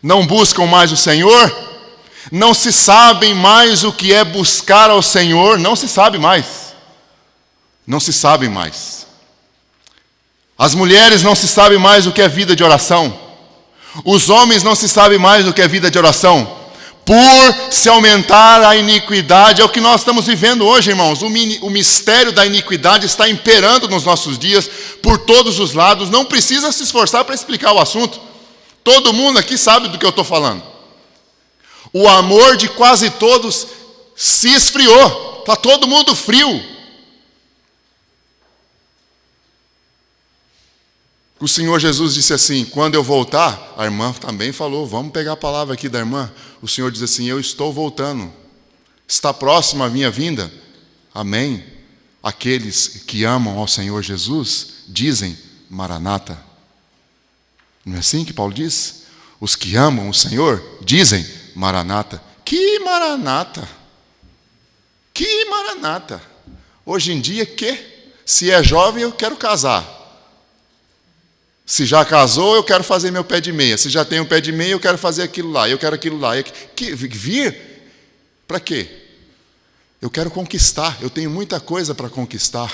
Speaker 2: Não buscam mais o Senhor? Não se sabem mais o que é buscar ao Senhor? Não se sabe mais. Não se sabe mais. As mulheres não se sabem mais o que é vida de oração. Os homens não se sabem mais o que é vida de oração. Por se aumentar a iniquidade, é o que nós estamos vivendo hoje, irmãos. O mistério da iniquidade está imperando nos nossos dias, por todos os lados. Não precisa se esforçar para explicar o assunto. Todo mundo aqui sabe do que eu estou falando. O amor de quase todos se esfriou. Está todo mundo frio. O Senhor Jesus disse assim, quando eu voltar, a irmã também falou, vamos pegar a palavra aqui da irmã. O Senhor diz assim, eu estou voltando. Está próxima a minha vinda. Amém. Aqueles que amam ao Senhor Jesus dizem, Maranata. Não é assim que Paulo diz? Os que amam o Senhor dizem, Maranata. Que Maranata? Que Maranata? Hoje em dia, se é jovem, eu quero casar. Se já casou, eu quero fazer meu pé de meia. Se já tem um pé de meia, eu quero fazer aquilo lá. Eu quero aquilo lá. Vir? Para quê? Eu quero conquistar. Eu tenho muita coisa para conquistar.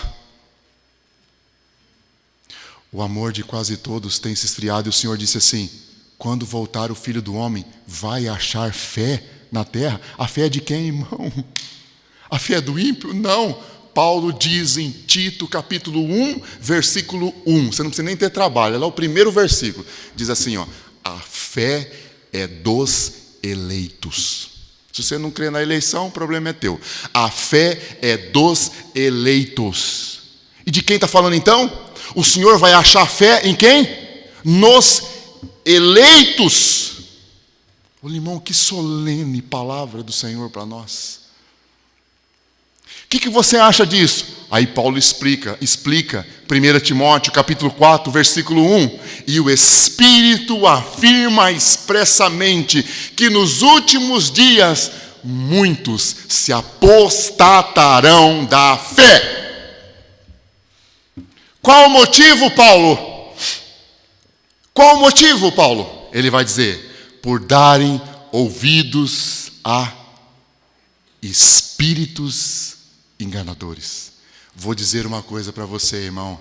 Speaker 2: O amor de quase todos tem se esfriado. E o Senhor disse assim, quando voltar o Filho do Homem, vai achar fé na terra? A fé é de quem, irmão? A fé é do ímpio? Não. Paulo diz em Tito, capítulo 1, versículo 1. Você não precisa nem ter trabalho, é lá o primeiro versículo. Diz assim, ó, a fé é dos eleitos. Se você não crê na eleição, o problema é teu. A fé é dos eleitos. E de quem está falando então? O Senhor vai achar fé em quem? Nos eleitos. Olha, irmão, que solene palavra do Senhor para nós. O que você acha disso? Aí Paulo explica, 1 Timóteo capítulo 4, versículo 1. E o Espírito afirma expressamente que nos últimos dias muitos se apostatarão da fé. Qual o motivo, Paulo? Qual o motivo, Paulo? Ele vai dizer, por darem ouvidos a espíritos enganadores. Vou dizer uma coisa para você, irmão.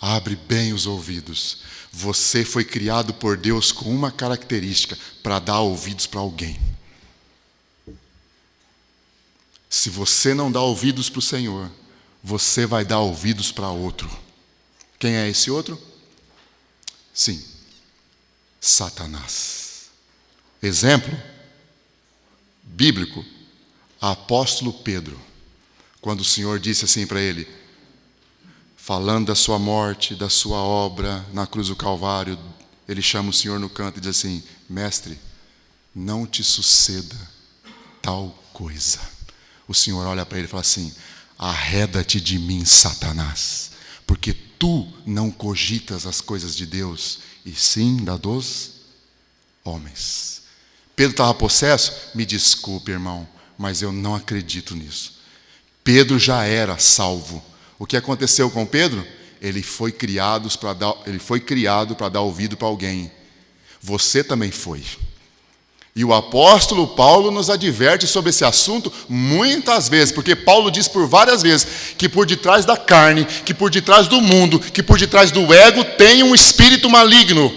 Speaker 2: Abre bem os ouvidos. Você foi criado por Deus com uma característica, para dar ouvidos para alguém. Se você não dá ouvidos para o Senhor, você vai dar ouvidos para outro. Quem é esse outro? Sim, Satanás. Exemplo bíblico, apóstolo Pedro. Quando o Senhor disse assim para ele, falando da sua morte, da sua obra na cruz do Calvário, ele chama o Senhor no canto e diz assim, mestre, não te suceda tal coisa. O Senhor olha para ele e fala assim, arreda-te de mim, Satanás, porque tu não cogitas as coisas de Deus, e sim da dos homens. Pedro estava possesso? Me desculpe, irmão, mas eu não acredito nisso. Pedro já era salvo. O que aconteceu com Pedro? Ele foi criado para dar ouvido para alguém. Você também foi. E o apóstolo Paulo nos adverte sobre esse assunto muitas vezes, porque Paulo diz por várias vezes que por detrás da carne, que por detrás do mundo, que por detrás do ego tem um espírito maligno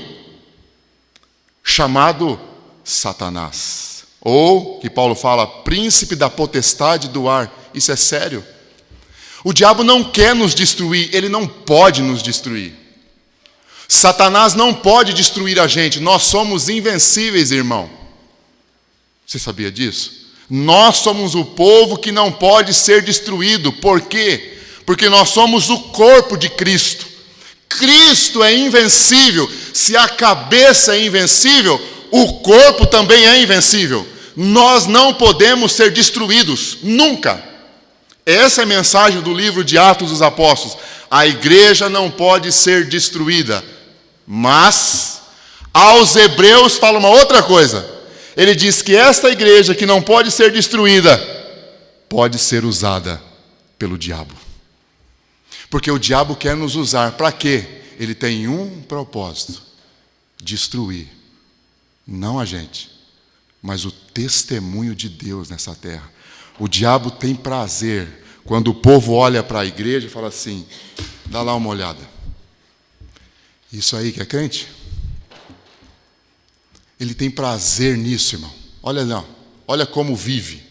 Speaker 2: chamado Satanás. Ou, que Paulo fala, príncipe da potestade do ar. Isso é sério. O diabo não quer nos destruir, ele não pode nos destruir. Satanás não pode destruir a gente, nós somos invencíveis, irmão. Você sabia disso? Nós somos o povo que não pode ser destruído. Por quê? Porque nós somos o corpo de Cristo. Cristo é invencível. Se a cabeça é invencível, o corpo também é invencível. Nós não podemos ser destruídos, nunca. Essa é a mensagem do livro de Atos dos Apóstolos. A igreja não pode ser destruída. Mas, aos hebreus fala uma outra coisa. Ele diz que esta igreja que não pode ser destruída, pode ser usada pelo diabo. Porque o diabo quer nos usar. Para quê? Ele tem um propósito. Destruir. Não a gente, mas o testemunho de Deus nessa terra. O diabo tem prazer quando o povo olha para a igreja e fala assim, dá lá uma olhada. Isso aí que é crente? Ele tem prazer nisso, irmão. Olha lá, olha como vive.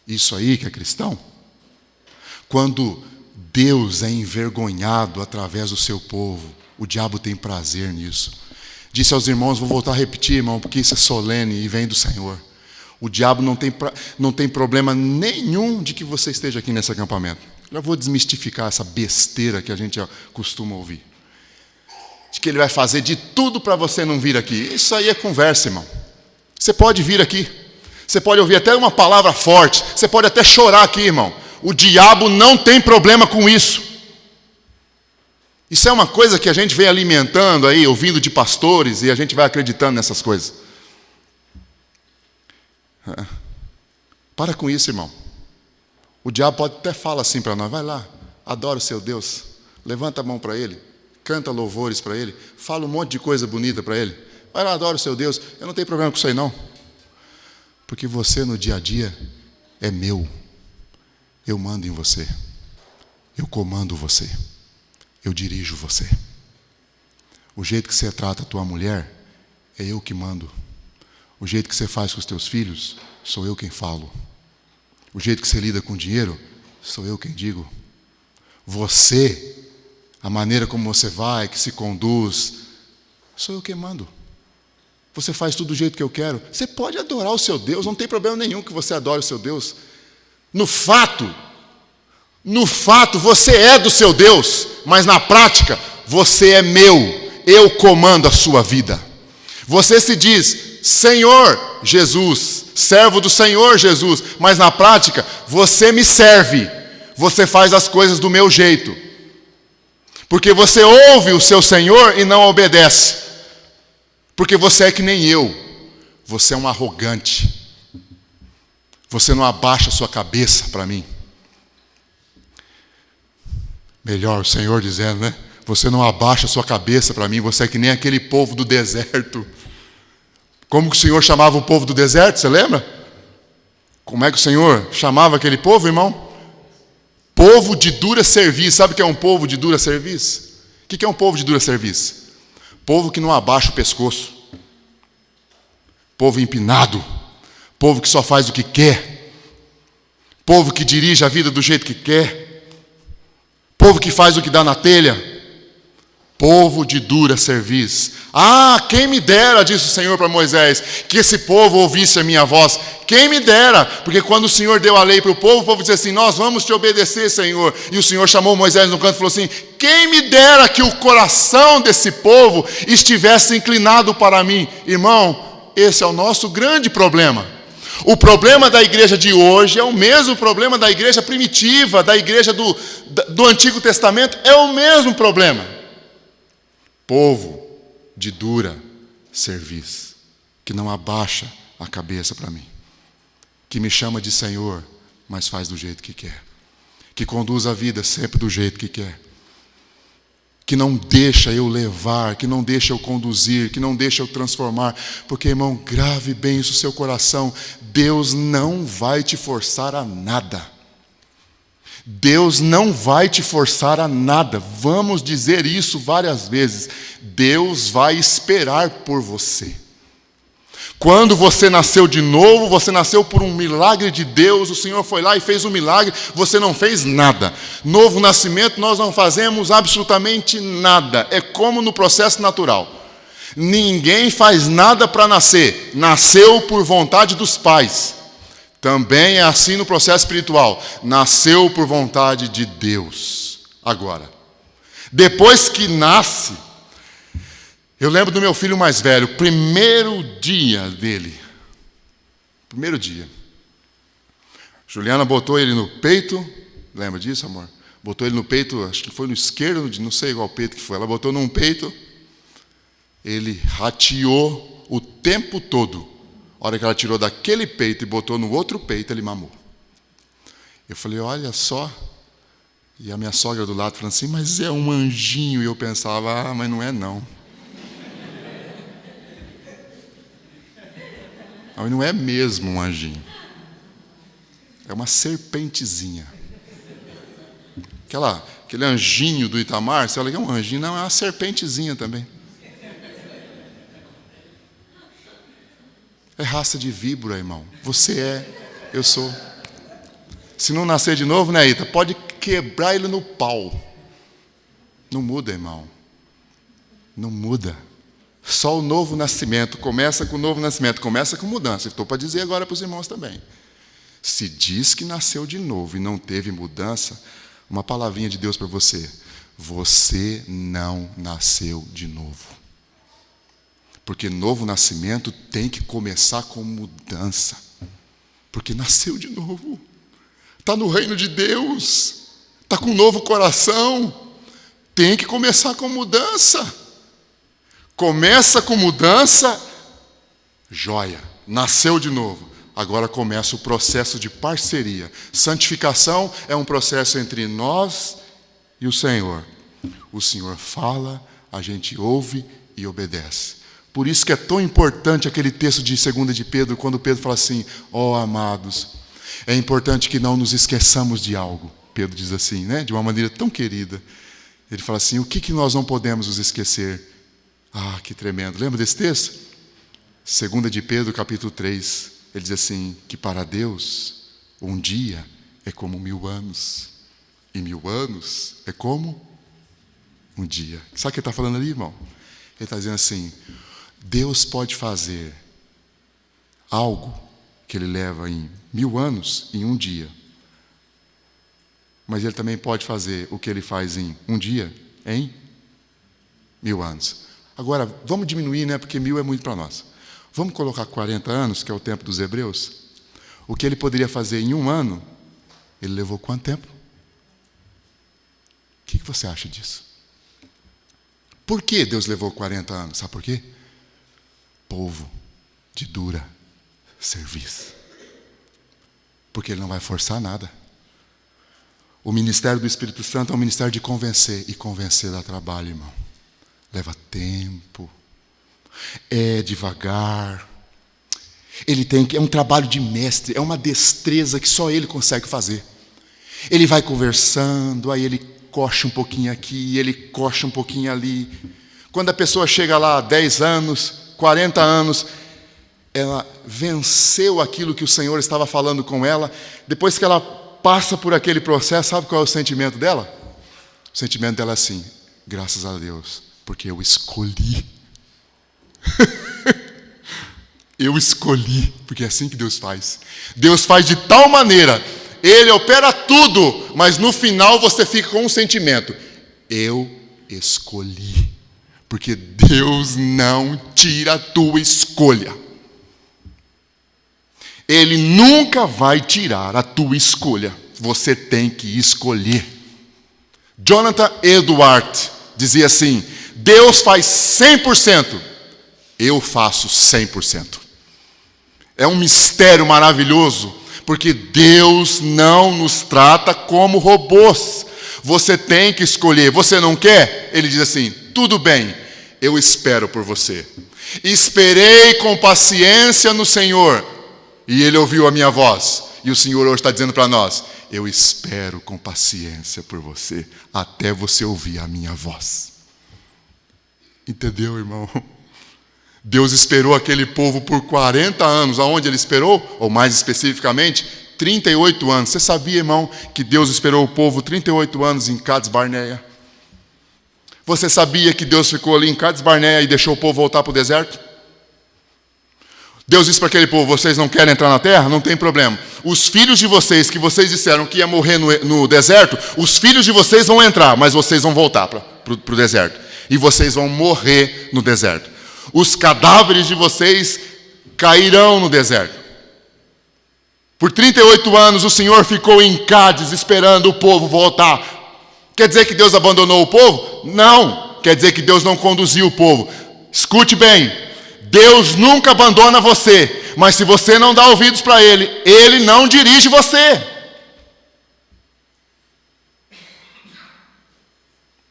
Speaker 2: Isso aí que é cristão? Quando Deus é envergonhado através do seu povo, o diabo tem prazer nisso. Disse aos irmãos, vou voltar a repetir, irmão, porque isso é solene e vem do Senhor. O diabo não tem problema nenhum de que você esteja aqui nesse acampamento. Já vou desmistificar essa besteira que a gente costuma ouvir. De que ele vai fazer de tudo para você não vir aqui. Isso aí é conversa, irmão. Você pode vir aqui. Você pode ouvir até uma palavra forte. Você pode até chorar aqui, irmão. O diabo não tem problema com isso. Isso é uma coisa que a gente vem alimentando aí, ouvindo de pastores, e a gente vai acreditando nessas coisas. Para com isso, irmão. O diabo pode até falar assim para nós, vai lá, adora o seu Deus, levanta a mão para Ele, canta louvores para Ele, fala um monte de coisa bonita para Ele, vai lá, adora o seu Deus, eu não tenho problema com isso aí não. Porque você no dia a dia é meu, eu mando em você, eu comando você, eu dirijo você. O jeito que você trata a tua mulher, é eu que mando. O jeito que você faz com os teus filhos, sou eu quem falo. O jeito que você lida com o dinheiro, sou eu quem digo. Você, a maneira como você vai, que se conduz, sou eu quem mando. Você faz tudo do jeito que eu quero. Você pode adorar o seu Deus, não tem problema nenhum que você adore o seu Deus. No fato, No fato, você é do seu Deus, mas na prática, você é meu. Eu comando a sua vida. Você se diz Senhor Jesus, servo do Senhor Jesus, mas na prática, você me serve. Você faz as coisas do meu jeito. Porque você ouve o seu Senhor e não obedece. Porque você é que nem eu. Você é um arrogante. Você não abaixa a sua cabeça para mim. Melhor, o Senhor dizendo, né? Você não abaixa a sua cabeça para mim. Você é que nem aquele povo do deserto. Como que o Senhor chamava o povo do deserto? Você lembra? Como é que o Senhor chamava aquele povo, irmão? Povo de dura serviço. Sabe o que é um povo de dura serviço? O que é um povo de dura serviço? Povo que não abaixa o pescoço. Povo empinado. Povo que só faz o que quer. Povo que dirige a vida do jeito que quer. Povo que faz o que dá na telha. Povo de dura serviço. Ah, quem me dera, disse o Senhor para Moisés, que esse povo ouvisse a minha voz. Quem me dera, porque quando o Senhor deu a lei para o povo disse assim, nós vamos te obedecer, Senhor. E o Senhor chamou Moisés no canto e falou assim, quem me dera que o coração desse povo estivesse inclinado para mim. Irmão, esse é o nosso grande problema. O problema da igreja de hoje é o mesmo problema da igreja primitiva, da igreja do Antigo Testamento, é o mesmo problema. Povo de dura serviço, que não abaixa a cabeça para mim, que me chama de Senhor, mas faz do jeito que quer, que conduz a vida sempre do jeito que quer, que não deixa eu levar, que não deixa eu conduzir, que não deixa eu transformar, porque, irmão, grave bem isso no seu coração, Deus não vai te forçar a nada. Deus não vai te forçar a nada. Vamos dizer isso várias vezes. Deus vai esperar por você. Quando você nasceu de novo, você nasceu por um milagre de Deus. O Senhor foi lá e fez um milagre. Você não fez nada. Novo nascimento, nós não fazemos absolutamente nada. É como no processo natural. Ninguém faz nada para nascer. Nasceu por vontade dos pais. Também é assim no processo espiritual. Nasceu por vontade de Deus. Agora, depois que nasce, eu lembro do meu filho mais velho, primeiro dia dele. Primeiro dia. Juliana botou ele no peito. Lembra disso, amor? Botou ele no peito, acho que foi no esquerdo, não sei qual peito que foi. Ela botou num peito. Ele rateou o tempo todo. A hora que ela tirou daquele peito e botou no outro peito, ele mamou. Eu falei, olha só. E a minha sogra do lado falando assim, mas é um anjinho. E eu pensava, mas não é não. Mas não é mesmo um anjinho. É uma serpentezinha. Aquele anjinho do Itamar, você olha que é um anjinho, não, é uma serpentezinha também. É raça de víbora, irmão. Você é, eu sou. Se não nascer de novo, né, Ita? Pode quebrar ele no pau. Não muda, irmão. Não muda. Só o novo nascimento. Começa com o novo nascimento. Começa com mudança. Estou para dizer agora para os irmãos também. Se diz que nasceu de novo e não teve mudança, uma palavrinha de Deus para você. Você não nasceu de novo. Porque novo nascimento tem que começar com mudança. Porque nasceu de novo. Está no reino de Deus. Está com um novo coração. Tem que começar com mudança. Começa com mudança, joia. Nasceu de novo. Agora começa o processo de parceria. Santificação é um processo entre nós e o Senhor. O Senhor fala, a gente ouve e obedece. Por isso que é tão importante aquele texto de 2 de Pedro, quando Pedro fala assim, amados, é importante que não nos esqueçamos de algo. Pedro diz assim, né? De uma maneira tão querida. Ele fala assim, o que nós não podemos nos esquecer? Ah, que tremendo. Lembra desse texto? 2 de Pedro, capítulo 3. Ele diz assim, que para Deus, um dia é como 1000 anos. E 1000 anos é como um dia. Sabe o que ele está falando ali, irmão? Ele está dizendo assim, Deus pode fazer algo que Ele leva em 1000 anos em um dia. Mas Ele também pode fazer o que Ele faz em um dia, em 1000 anos. Agora, vamos diminuir, né? Porque 1000 é muito para nós. Vamos colocar 40 anos, que é o tempo dos hebreus. O que Ele poderia fazer em 1 ano, Ele levou quanto tempo? O que você acha disso? Por que Deus levou 40 anos? Sabe por quê? Povo de dura serviço. Porque Ele não vai forçar nada. O ministério do Espírito Santo é um ministério de convencer. E convencer dá trabalho, irmão. Leva tempo. É devagar. É um trabalho de mestre. É uma destreza que só Ele consegue fazer. Ele vai conversando, aí Ele coxa um pouquinho aqui, Ele coxa um pouquinho ali. Quando a pessoa chega lá 10 anos, 40 anos, ela venceu aquilo que o Senhor estava falando com ela. Depois que ela passa por aquele processo, sabe qual é o sentimento dela? O sentimento dela é assim: graças a Deus, porque eu escolhi. Eu escolhi, porque é assim que Deus faz. Deus faz de tal maneira, Ele opera tudo, mas no final você fica com um sentimento: eu escolhi. Porque Deus não tira a tua escolha. Ele nunca vai tirar a tua escolha. Você tem que escolher. Jonathan Edwards dizia assim: Deus faz 100%, eu faço 100%. É um mistério maravilhoso, porque Deus não nos trata como robôs. Você tem que escolher. Você não quer? Ele diz assim: tudo bem, eu espero por você. Esperei com paciência no Senhor, e Ele ouviu a minha voz. E o Senhor hoje está dizendo para nós: eu espero com paciência por você, até você ouvir a minha voz. Entendeu, irmão? Deus esperou aquele povo por 40 anos. Aonde Ele esperou? Ou mais especificamente, 38 anos. Você sabia, irmão, que Deus esperou o povo 38 anos em Cades Barneia? Você sabia que Deus ficou ali em Cades Barneia e deixou o povo voltar para o deserto? Deus disse para aquele povo: vocês não querem entrar na terra? Não tem problema. Os filhos de vocês, que vocês disseram que ia morrer no deserto, os filhos de vocês vão entrar, mas vocês vão voltar para o deserto. E vocês vão morrer no deserto. Os cadáveres de vocês cairão no deserto. Por 38 anos o Senhor ficou em Cádiz esperando o povo voltar. Quer dizer que Deus abandonou o povo? Não. Quer dizer que Deus não conduziu o povo. Escute bem: Deus nunca abandona você, mas se você não dá ouvidos para Ele, Ele não dirige você.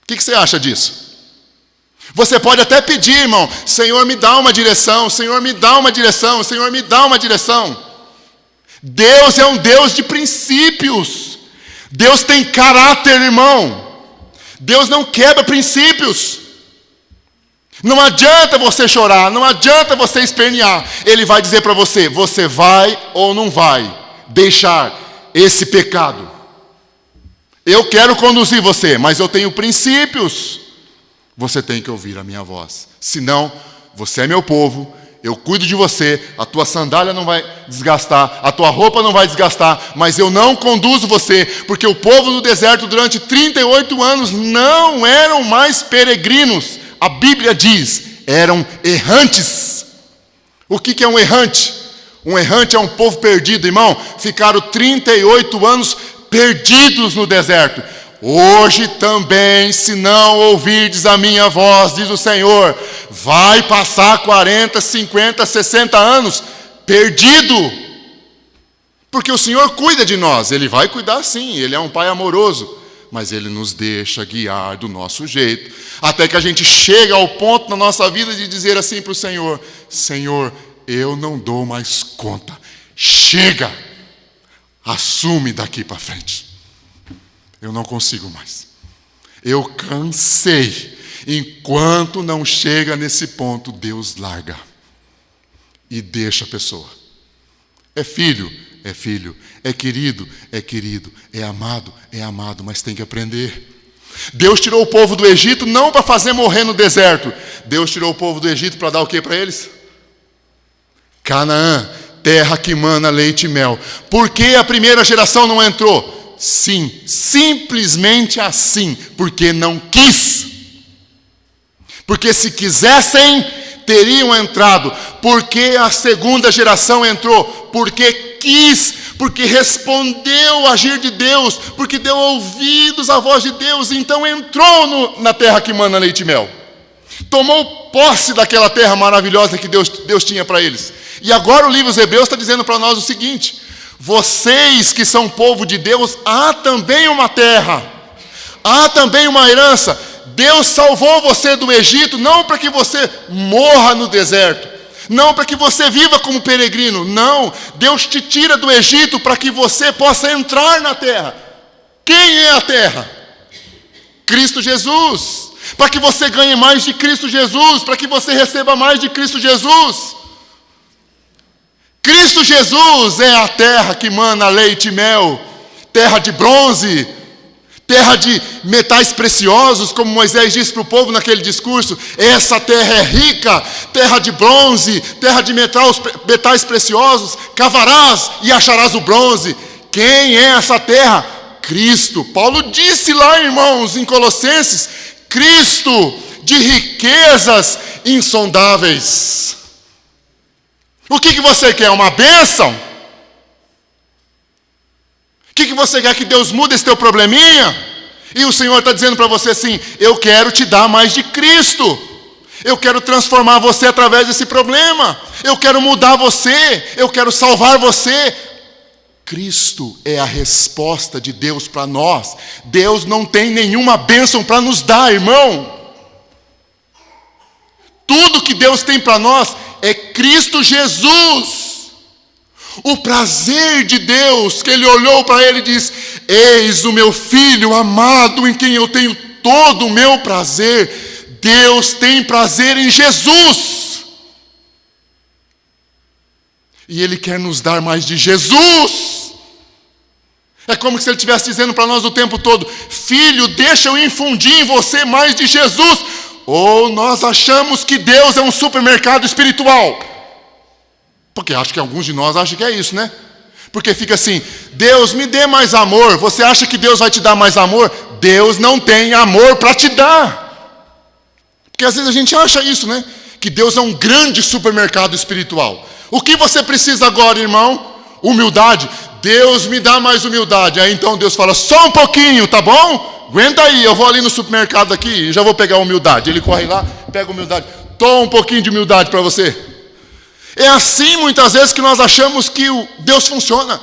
Speaker 2: O que você acha disso? Você pode até pedir, irmão: Senhor, me dá uma direção, Senhor, me dá uma direção, Senhor, me dá uma direção. Deus é um Deus de princípios. Deus tem caráter, irmão. Deus não quebra princípios. Não adianta você chorar, não adianta você espernear. Ele vai dizer para você: você vai ou não vai deixar esse pecado? Eu quero conduzir você, mas eu tenho princípios. Você tem que ouvir a minha voz. Senão, você é meu povo, eu cuido de você, a tua sandália não vai desgastar, a tua roupa não vai desgastar, mas eu não conduzo você, porque o povo do deserto durante 38 anos não eram mais peregrinos. A Bíblia diz: eram errantes. O que é um errante? Um errante é um povo perdido, irmão. Ficaram 38 anos perdidos no deserto. Hoje também, se não ouvirdes a minha voz, diz o Senhor, vai passar 40, 50, 60 anos perdido. Porque o Senhor cuida de nós. Ele vai cuidar sim, Ele é um Pai amoroso. Mas Ele nos deixa guiar do nosso jeito, até que a gente chega ao ponto na nossa vida de dizer assim para o Senhor: Senhor, eu não dou mais conta. Chega, assume daqui para frente. Eu não consigo mais. Eu cansei. Enquanto não chega nesse ponto, Deus larga e deixa a pessoa. É filho, é filho. É querido, é amado, mas tem que aprender. Deus tirou o povo do Egito não para fazer morrer no deserto. Deus tirou o povo do Egito para dar o que para eles? Canaã, terra que mana leite e mel. Por que a primeira geração não entrou? Sim, simplesmente assim, porque não quis. Porque se quisessem, teriam entrado. Porque a segunda geração entrou? Porque quis, porque respondeu ao agir de Deus, porque deu ouvidos à voz de Deus, então entrou na terra que mana leite e mel. Tomou posse daquela terra maravilhosa que Deus tinha para eles. E agora o livro dos Hebreus está dizendo para nós o seguinte: vocês que são povo de Deus, há também uma terra, há também uma herança. Deus salvou você do Egito, não para que você morra no deserto, não para que você viva como peregrino, não. Deus te tira do Egito para que você possa entrar na terra. Quem é a terra? Cristo Jesus. Para que você ganhe mais de Cristo Jesus, para que você receba mais de Cristo Jesus. Cristo Jesus é a terra que mana leite e mel, terra de bronze, terra de metais preciosos, como Moisés disse para o povo naquele discurso. Essa terra é rica, terra de bronze, terra de metais preciosos. Cavarás e acharás o bronze. Quem é essa terra? Cristo. Paulo disse lá, irmãos, em Colossenses, Cristo, de riquezas insondáveis. O que você quer? Uma bênção? O que você quer? Que Deus mude esse teu probleminha? E o Senhor está dizendo para você assim: eu quero te dar mais de Cristo. Eu quero transformar você através desse problema. Eu quero mudar você. Eu quero salvar você. Cristo é a resposta de Deus para nós. Deus não tem nenhuma bênção para nos dar, irmão. Tudo que Deus tem para nós é Cristo Jesus. O prazer de Deus, que Ele olhou para ele e disse: eis o meu filho amado, em quem eu tenho todo o meu prazer. Deus tem prazer em Jesus. E Ele quer nos dar mais de Jesus. É como se Ele estivesse dizendo para nós o tempo todo: filho, deixa eu infundir em você mais de Jesus. Ou nós achamos que Deus é um supermercado espiritual. Porque acho que alguns de nós acham que é isso, né? Porque fica assim: Deus, me dê mais amor. Você acha que Deus vai te dar mais amor? Deus não tem amor para te dar. Porque às vezes a gente acha isso, né? Que Deus é um grande supermercado espiritual. O que você precisa agora, irmão? Humildade. Deus, me dá mais humildade. Aí então Deus fala: só um pouquinho, tá bom? Aguenta aí, eu vou ali no supermercado aqui e já vou pegar a humildade. Ele corre lá, pega a humildade. Toma um pouquinho de humildade para você. É assim muitas vezes que nós achamos que Deus funciona.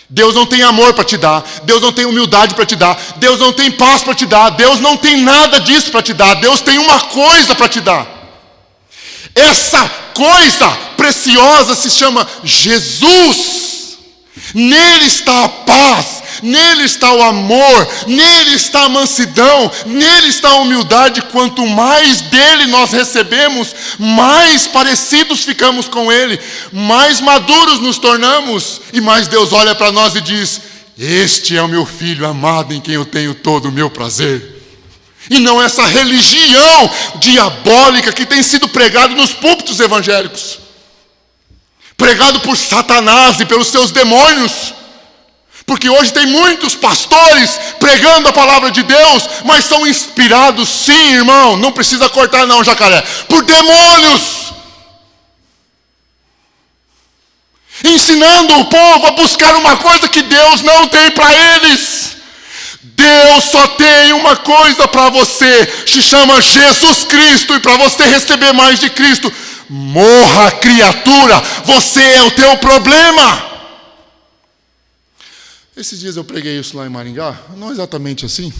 Speaker 2: Deus não tem amor para te dar. Deus não tem humildade para te dar. Deus não tem paz para te dar. Deus não tem nada disso para te dar. Deus tem uma coisa para te dar. Essa coisa preciosa se chama Jesus. Nele está a paz, nele está o amor, nele está a mansidão, nele está a humildade. Quanto mais dele nós recebemos, mais parecidos ficamos com ele, mais maduros nos tornamos, e mais Deus olha para nós e diz: este é o meu filho amado, em quem eu tenho todo o meu prazer. E não essa religião diabólica que tem sido pregada nos púlpitos evangélicos, pregado por Satanás e pelos seus demônios. Porque hoje tem muitos pastores pregando a palavra de Deus, mas são inspirados, sim, irmão, não precisa cortar não, jacaré, por demônios, ensinando o povo a buscar uma coisa que Deus não tem para eles. Deus só tem uma coisa para você, se chama Jesus Cristo. E para você receber mais de Cristo, morra, criatura, você é o teu problema. Esses dias eu preguei isso lá em Maringá, não exatamente assim.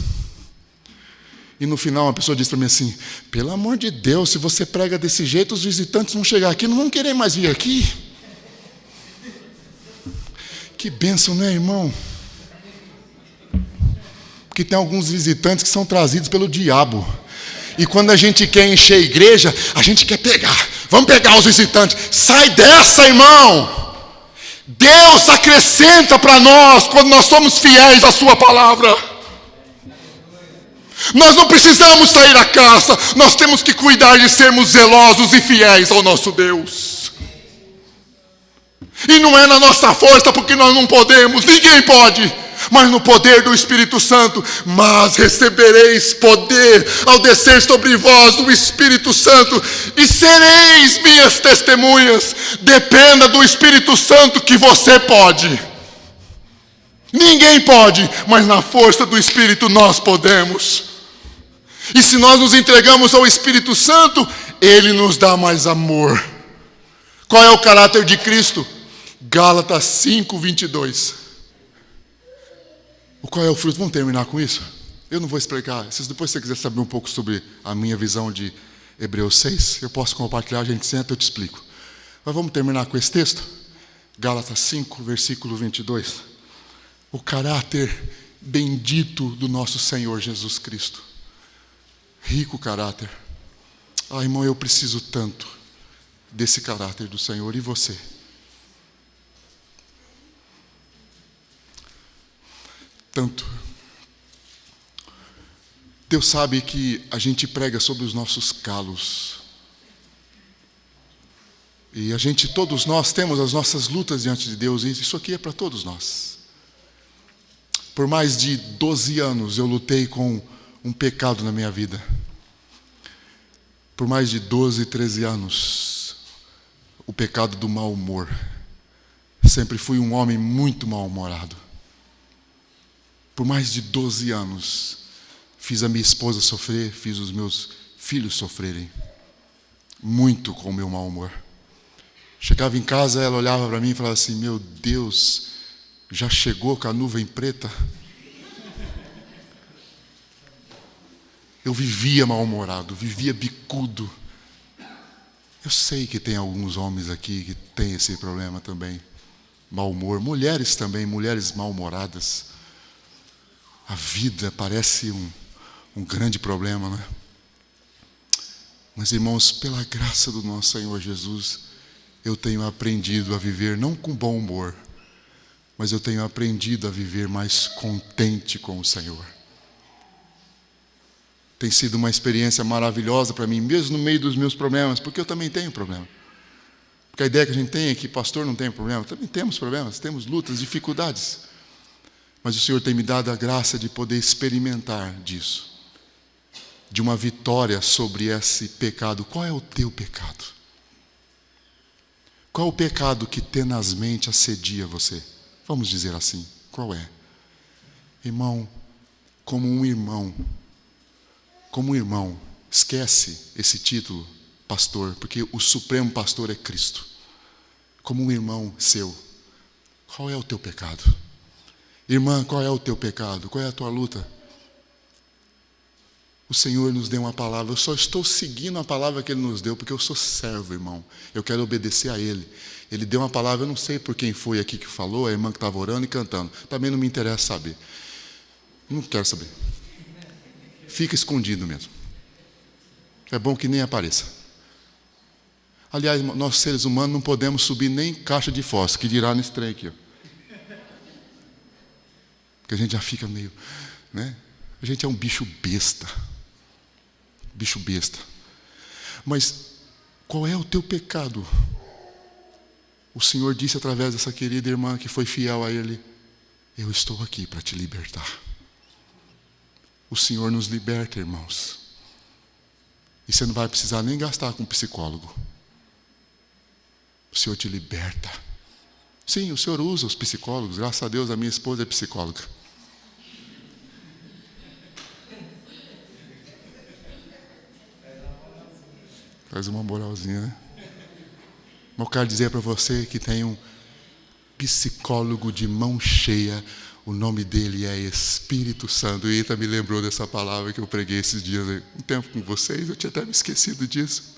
Speaker 2: E no final uma pessoa disse para mim assim: pelo amor de Deus, se você prega desse jeito, os visitantes vão chegar aqui, não vão querer mais vir aqui. Que bênção, né, irmão? Porque tem alguns visitantes que são trazidos pelo diabo. E quando a gente quer encher a igreja, a gente quer pegar. Vamos pegar os visitantes. Sai dessa, irmão. Deus acrescenta para nós quando nós somos fiéis à sua palavra. Nós não precisamos sair à caça. Nós temos que cuidar de sermos zelosos e fiéis ao nosso Deus. E não é na nossa força, porque nós não podemos. Ninguém pode. mas no poder do Espírito Santo. Mas recebereis poder ao descer sobre vós o Espírito Santo, e sereis minhas testemunhas. Dependa do Espírito Santo que você pode. Ninguém pode, mas na força do Espírito nós podemos. E se nós nos entregamos ao Espírito Santo, Ele nos dá mais amor. Qual é o caráter de Cristo? Gálatas 5:22. Qual é o fruto? Vamos terminar com isso? Eu não vou explicar. Se depois você quiser saber um pouco sobre a minha visão de Hebreus 6, eu posso compartilhar, a gente senta, eu te explico. Mas vamos terminar com esse texto? Gálatas 5, versículo 22. O caráter bendito do nosso Senhor Jesus Cristo. Rico caráter. Irmão, eu preciso tanto desse caráter do Senhor. E você? Tanto. Deus sabe que a gente prega sobre os nossos calos. E todos nós temos as nossas lutas diante de Deus. E isso aqui é para todos nós. Por mais de 12 anos eu lutei com um pecado na minha vida. Por mais de 12, 13 anos, o pecado do mau humor. Sempre fui um homem muito mal-humorado. Por mais de 12 anos, fiz a minha esposa sofrer, fiz os meus filhos sofrerem. Muito com o meu mau humor. Chegava em casa, ela olhava para mim e falava assim: meu Deus, já chegou com a nuvem preta? Eu vivia mal-humorado, vivia bicudo. Eu sei que tem alguns homens aqui que têm esse problema também. Mau humor. Mulheres também, mulheres mal-humoradas. A vida parece um grande problema, né? Mas, irmãos, pela graça do nosso Senhor Jesus, eu tenho aprendido a viver não com bom humor, mas eu tenho aprendido a viver mais contente com o Senhor. Tem sido uma experiência maravilhosa para mim, mesmo no meio dos meus problemas, porque eu também tenho problema. Porque a ideia que a gente tem é que pastor não tem problema. Também temos problemas, temos lutas, dificuldades. Mas o Senhor tem me dado a graça de poder experimentar disso. De uma vitória sobre esse pecado. Qual é o teu pecado? Qual é o pecado que tenazmente assedia você? Vamos dizer assim, qual é? Irmão, como um irmão, esquece esse título, pastor, porque o supremo pastor é Cristo. Como um irmão seu, qual é o teu pecado? Irmã, qual é o teu pecado? Qual é a tua luta? O Senhor nos deu uma palavra. Eu só estou seguindo a palavra que Ele nos deu, porque eu sou servo, irmão. Eu quero obedecer a Ele. Ele deu uma palavra, eu não sei por quem foi aqui que falou, a irmã que estava orando e cantando. Também não me interessa saber. Não quero saber. Fica escondido mesmo. É bom que nem apareça. Aliás, nós seres humanos não podemos subir nem caixa de fósforo, que dirá nesse trem aqui. Ó. Porque a gente já fica meio, né? A gente é um bicho besta. Bicho besta. Mas qual é o teu pecado? O Senhor disse através dessa querida irmã que foi fiel a Ele: eu estou aqui para te libertar. O Senhor nos liberta, irmãos. E você não vai precisar nem gastar com psicólogo. O Senhor te liberta. Sim, o Senhor usa os psicólogos. Graças a Deus, a minha esposa é psicóloga. Faz uma moralzinha, né? Mas eu quero dizer para você que tem um psicólogo de mão cheia. O nome dele é Espírito Santo. E Eita me lembrou dessa palavra que eu preguei esses dias. Um tempo com vocês, eu tinha até me esquecido disso.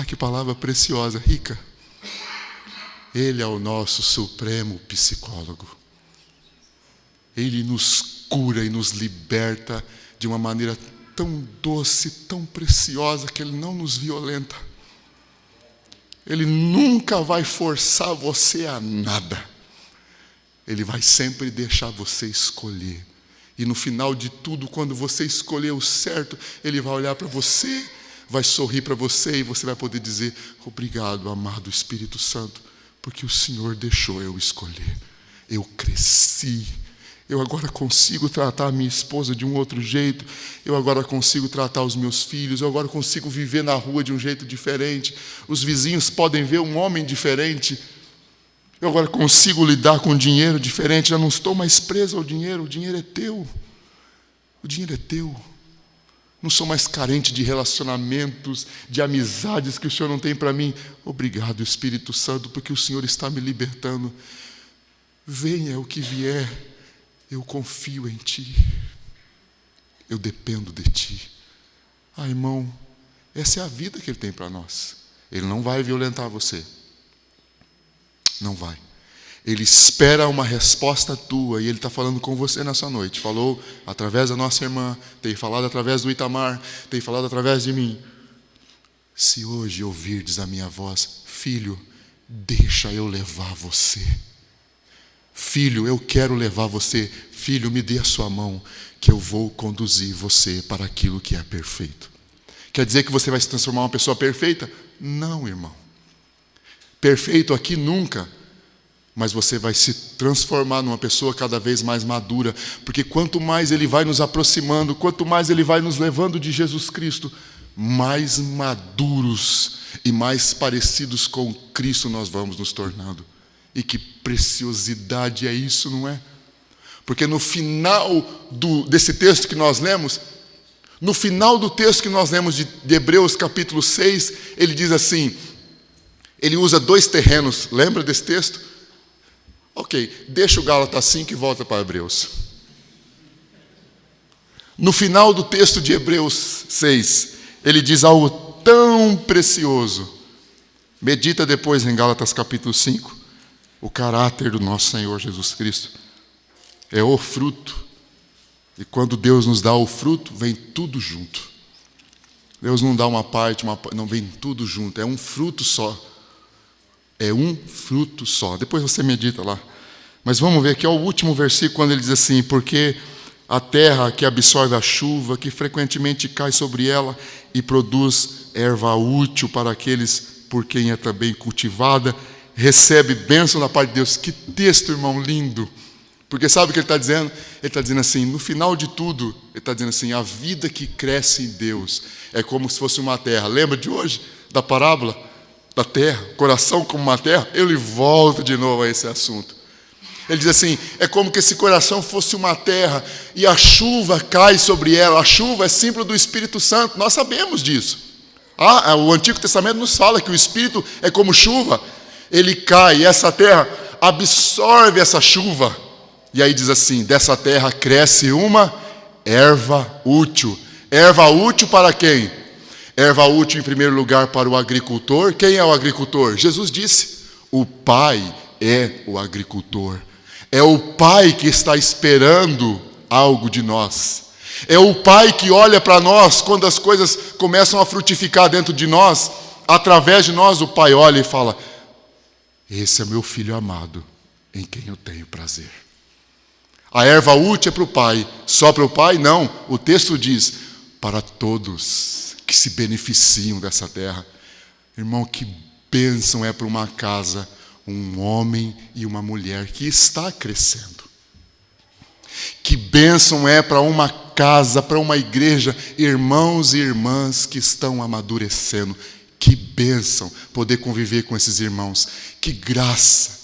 Speaker 2: Que palavra preciosa, rica. Ele é o nosso supremo psicólogo. Ele nos cura e nos liberta de uma maneira tão doce, tão preciosa, que Ele não nos violenta. Ele nunca vai forçar você a nada. Ele vai sempre deixar você escolher. E no final de tudo, quando você escolher o certo, Ele vai olhar para você, vai sorrir para você e você vai poder dizer: obrigado, amado Espírito Santo, porque o Senhor deixou eu escolher. Eu cresci, Eu agora consigo tratar a minha esposa de um outro jeito. Eu agora consigo tratar os meus filhos. Eu agora consigo viver na rua de um jeito diferente. Os vizinhos podem ver um homem diferente. Eu agora consigo lidar com dinheiro diferente. Eu não estou mais preso ao dinheiro. O dinheiro é teu. O dinheiro é teu. Não sou mais carente de relacionamentos, de amizades que o Senhor não tem para mim. Obrigado, Espírito Santo, porque o Senhor está me libertando. Venha o que vier. Eu confio em Ti, eu dependo de Ti. Irmão, essa é a vida que Ele tem para nós. Ele não vai violentar você, não vai. Ele espera uma resposta tua, e Ele está falando com você nessa noite. Falou através da nossa irmã, tem falado através do Itamar, tem falado através de mim. Se hoje ouvirdes a minha voz, filho, deixa eu levar você. Filho, eu quero levar você. Filho, me dê a sua mão, que eu vou conduzir você para aquilo que é perfeito. Quer dizer que você vai se transformar em uma pessoa perfeita? Não, irmão. Perfeito aqui nunca. Mas você vai se transformar numa pessoa cada vez mais madura. Porque quanto mais Ele vai nos aproximando, quanto mais Ele vai nos levando de Jesus Cristo, mais maduros e mais parecidos com Cristo nós vamos nos tornando. E que preciosidade é isso, não é? Porque no final desse texto que nós lemos, no final do texto que nós lemos de Hebreus capítulo 6, ele diz assim, ele usa 2 terrenos, lembra desse texto? Ok, deixa o Gálatas 5 e volta para Hebreus. No final do texto de Hebreus 6, ele diz algo tão precioso. Medita depois em Gálatas capítulo 5. O caráter do nosso Senhor Jesus Cristo é o fruto. E quando Deus nos dá o fruto, vem tudo junto. Deus não dá uma parte, não, vem tudo junto. É um fruto só. É um fruto só. Depois você medita lá. Mas vamos ver aqui, é o último versículo, quando ele diz assim, porque a terra que absorve a chuva, que frequentemente cai sobre ela e produz erva útil para aqueles por quem é também cultivada, recebe bênção da parte de Deus. Que texto, irmão, lindo. Porque sabe o que ele está dizendo? Ele está dizendo assim, no final de tudo, ele está dizendo assim, a vida que cresce em Deus é como se fosse uma terra. Lembra de hoje, da parábola da terra, coração como uma terra? Ele volta de novo a esse assunto. Ele diz assim, é como que esse coração fosse uma terra e a chuva cai sobre ela. A chuva é símbolo do Espírito Santo, nós sabemos disso. O Antigo Testamento nos fala que o Espírito é como chuva. Ele cai e essa terra absorve essa chuva. E aí diz assim, dessa terra cresce uma erva útil. Erva útil para quem? Erva útil em primeiro lugar para o agricultor. Quem é o agricultor? Jesus disse, o Pai é o agricultor. É o Pai que está esperando algo de nós. É o Pai que olha para nós quando as coisas começam a frutificar dentro de nós. Através de nós o Pai olha e fala, esse é meu filho amado, em quem eu tenho prazer. A erva útil é para o Pai. Só para o Pai? Não. O texto diz, para todos que se beneficiam dessa terra. Irmão, que bênção é para uma casa, um homem e uma mulher que está crescendo. Que bênção é para uma casa, para uma igreja, irmãos e irmãs que estão amadurecendo. Que bênção poder conviver com esses irmãos. Que graça.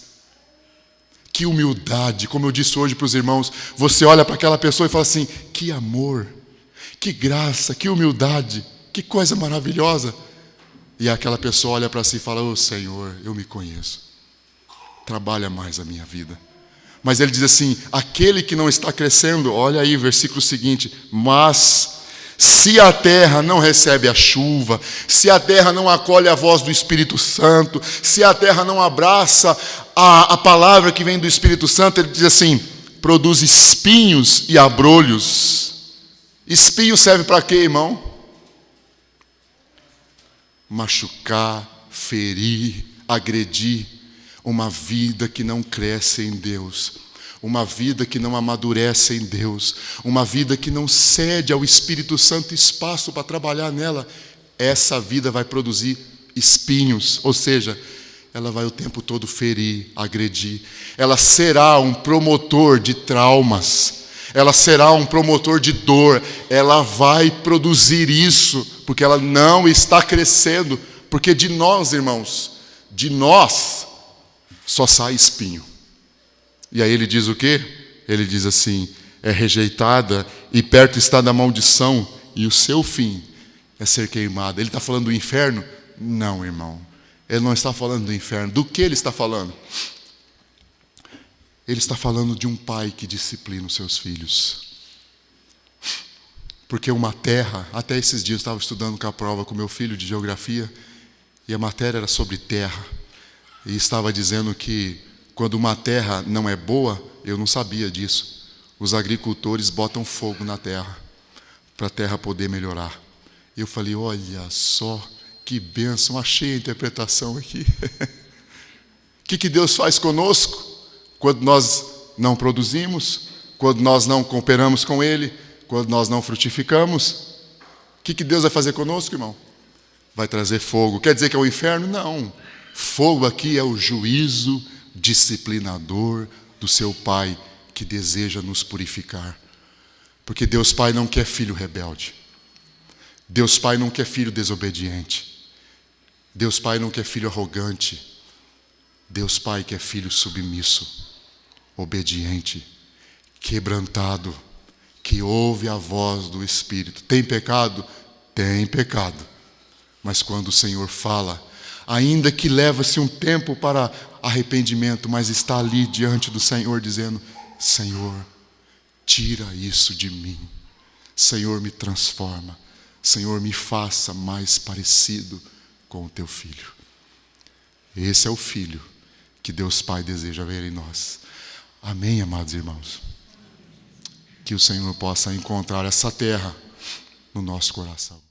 Speaker 2: Que humildade. Como eu disse hoje para os irmãos, você olha para aquela pessoa e fala assim, que amor, que graça, que humildade, que coisa maravilhosa. E aquela pessoa olha para si e fala, ô Senhor, eu me conheço. Trabalha mais a minha vida. Mas ele diz assim, aquele que não está crescendo, olha aí, versículo seguinte, mas se a terra não recebe a chuva, se a terra não acolhe a voz do Espírito Santo, se a terra não abraça a palavra que vem do Espírito Santo, ele diz assim, produz espinhos e abrolhos. Espinho serve para quê, irmão? Machucar, ferir, agredir. Uma vida que não cresce em Deus, uma vida que não amadurece em Deus, uma vida que não cede ao Espírito Santo espaço para trabalhar nela, essa vida vai produzir espinhos, ou seja, ela vai o tempo todo ferir, agredir. Ela será um promotor de traumas. Ela será um promotor de dor. Ela vai produzir isso, porque ela não está crescendo. Porque de nós, irmãos, de nós, só sai espinho. E aí ele diz o quê? Ele diz assim: é rejeitada e perto está da maldição, e o seu fim é ser queimada. Ele está falando do inferno? Não, irmão. Ele não está falando do inferno. Do que ele está falando? Ele está falando de um pai que disciplina os seus filhos. Porque uma terra, até esses dias eu estava estudando com a prova com meu filho de geografia, e a matéria era sobre terra. E estava dizendo que quando uma terra não é boa, eu não sabia disso, os agricultores botam fogo na terra, para a terra poder melhorar. E eu falei, olha só, que bênção, achei a interpretação aqui. O que Deus faz conosco? Quando nós não produzimos, quando nós não cooperamos com Ele, quando nós não frutificamos, o que Deus vai fazer conosco, irmão? Vai trazer fogo. Quer dizer que é o inferno? Não. Fogo aqui é o juízo disciplinador do seu Pai, que deseja nos purificar. Porque Deus Pai não quer filho rebelde. Deus Pai não quer filho desobediente. Deus Pai não quer filho arrogante. Deus Pai quer filho submisso, obediente, quebrantado, que ouve a voz do Espírito. Tem pecado? Tem pecado. Mas quando o Senhor fala, ainda que leva-se um tempo para arrependimento, mas está ali diante do Senhor dizendo, Senhor, tira isso de mim. Senhor, me transforma. Senhor, me faça mais parecido com o teu Filho. Esse é o Filho que Deus Pai deseja ver em nós. Amém, amados irmãos? Que o Senhor possa encontrar essa terra no nosso coração.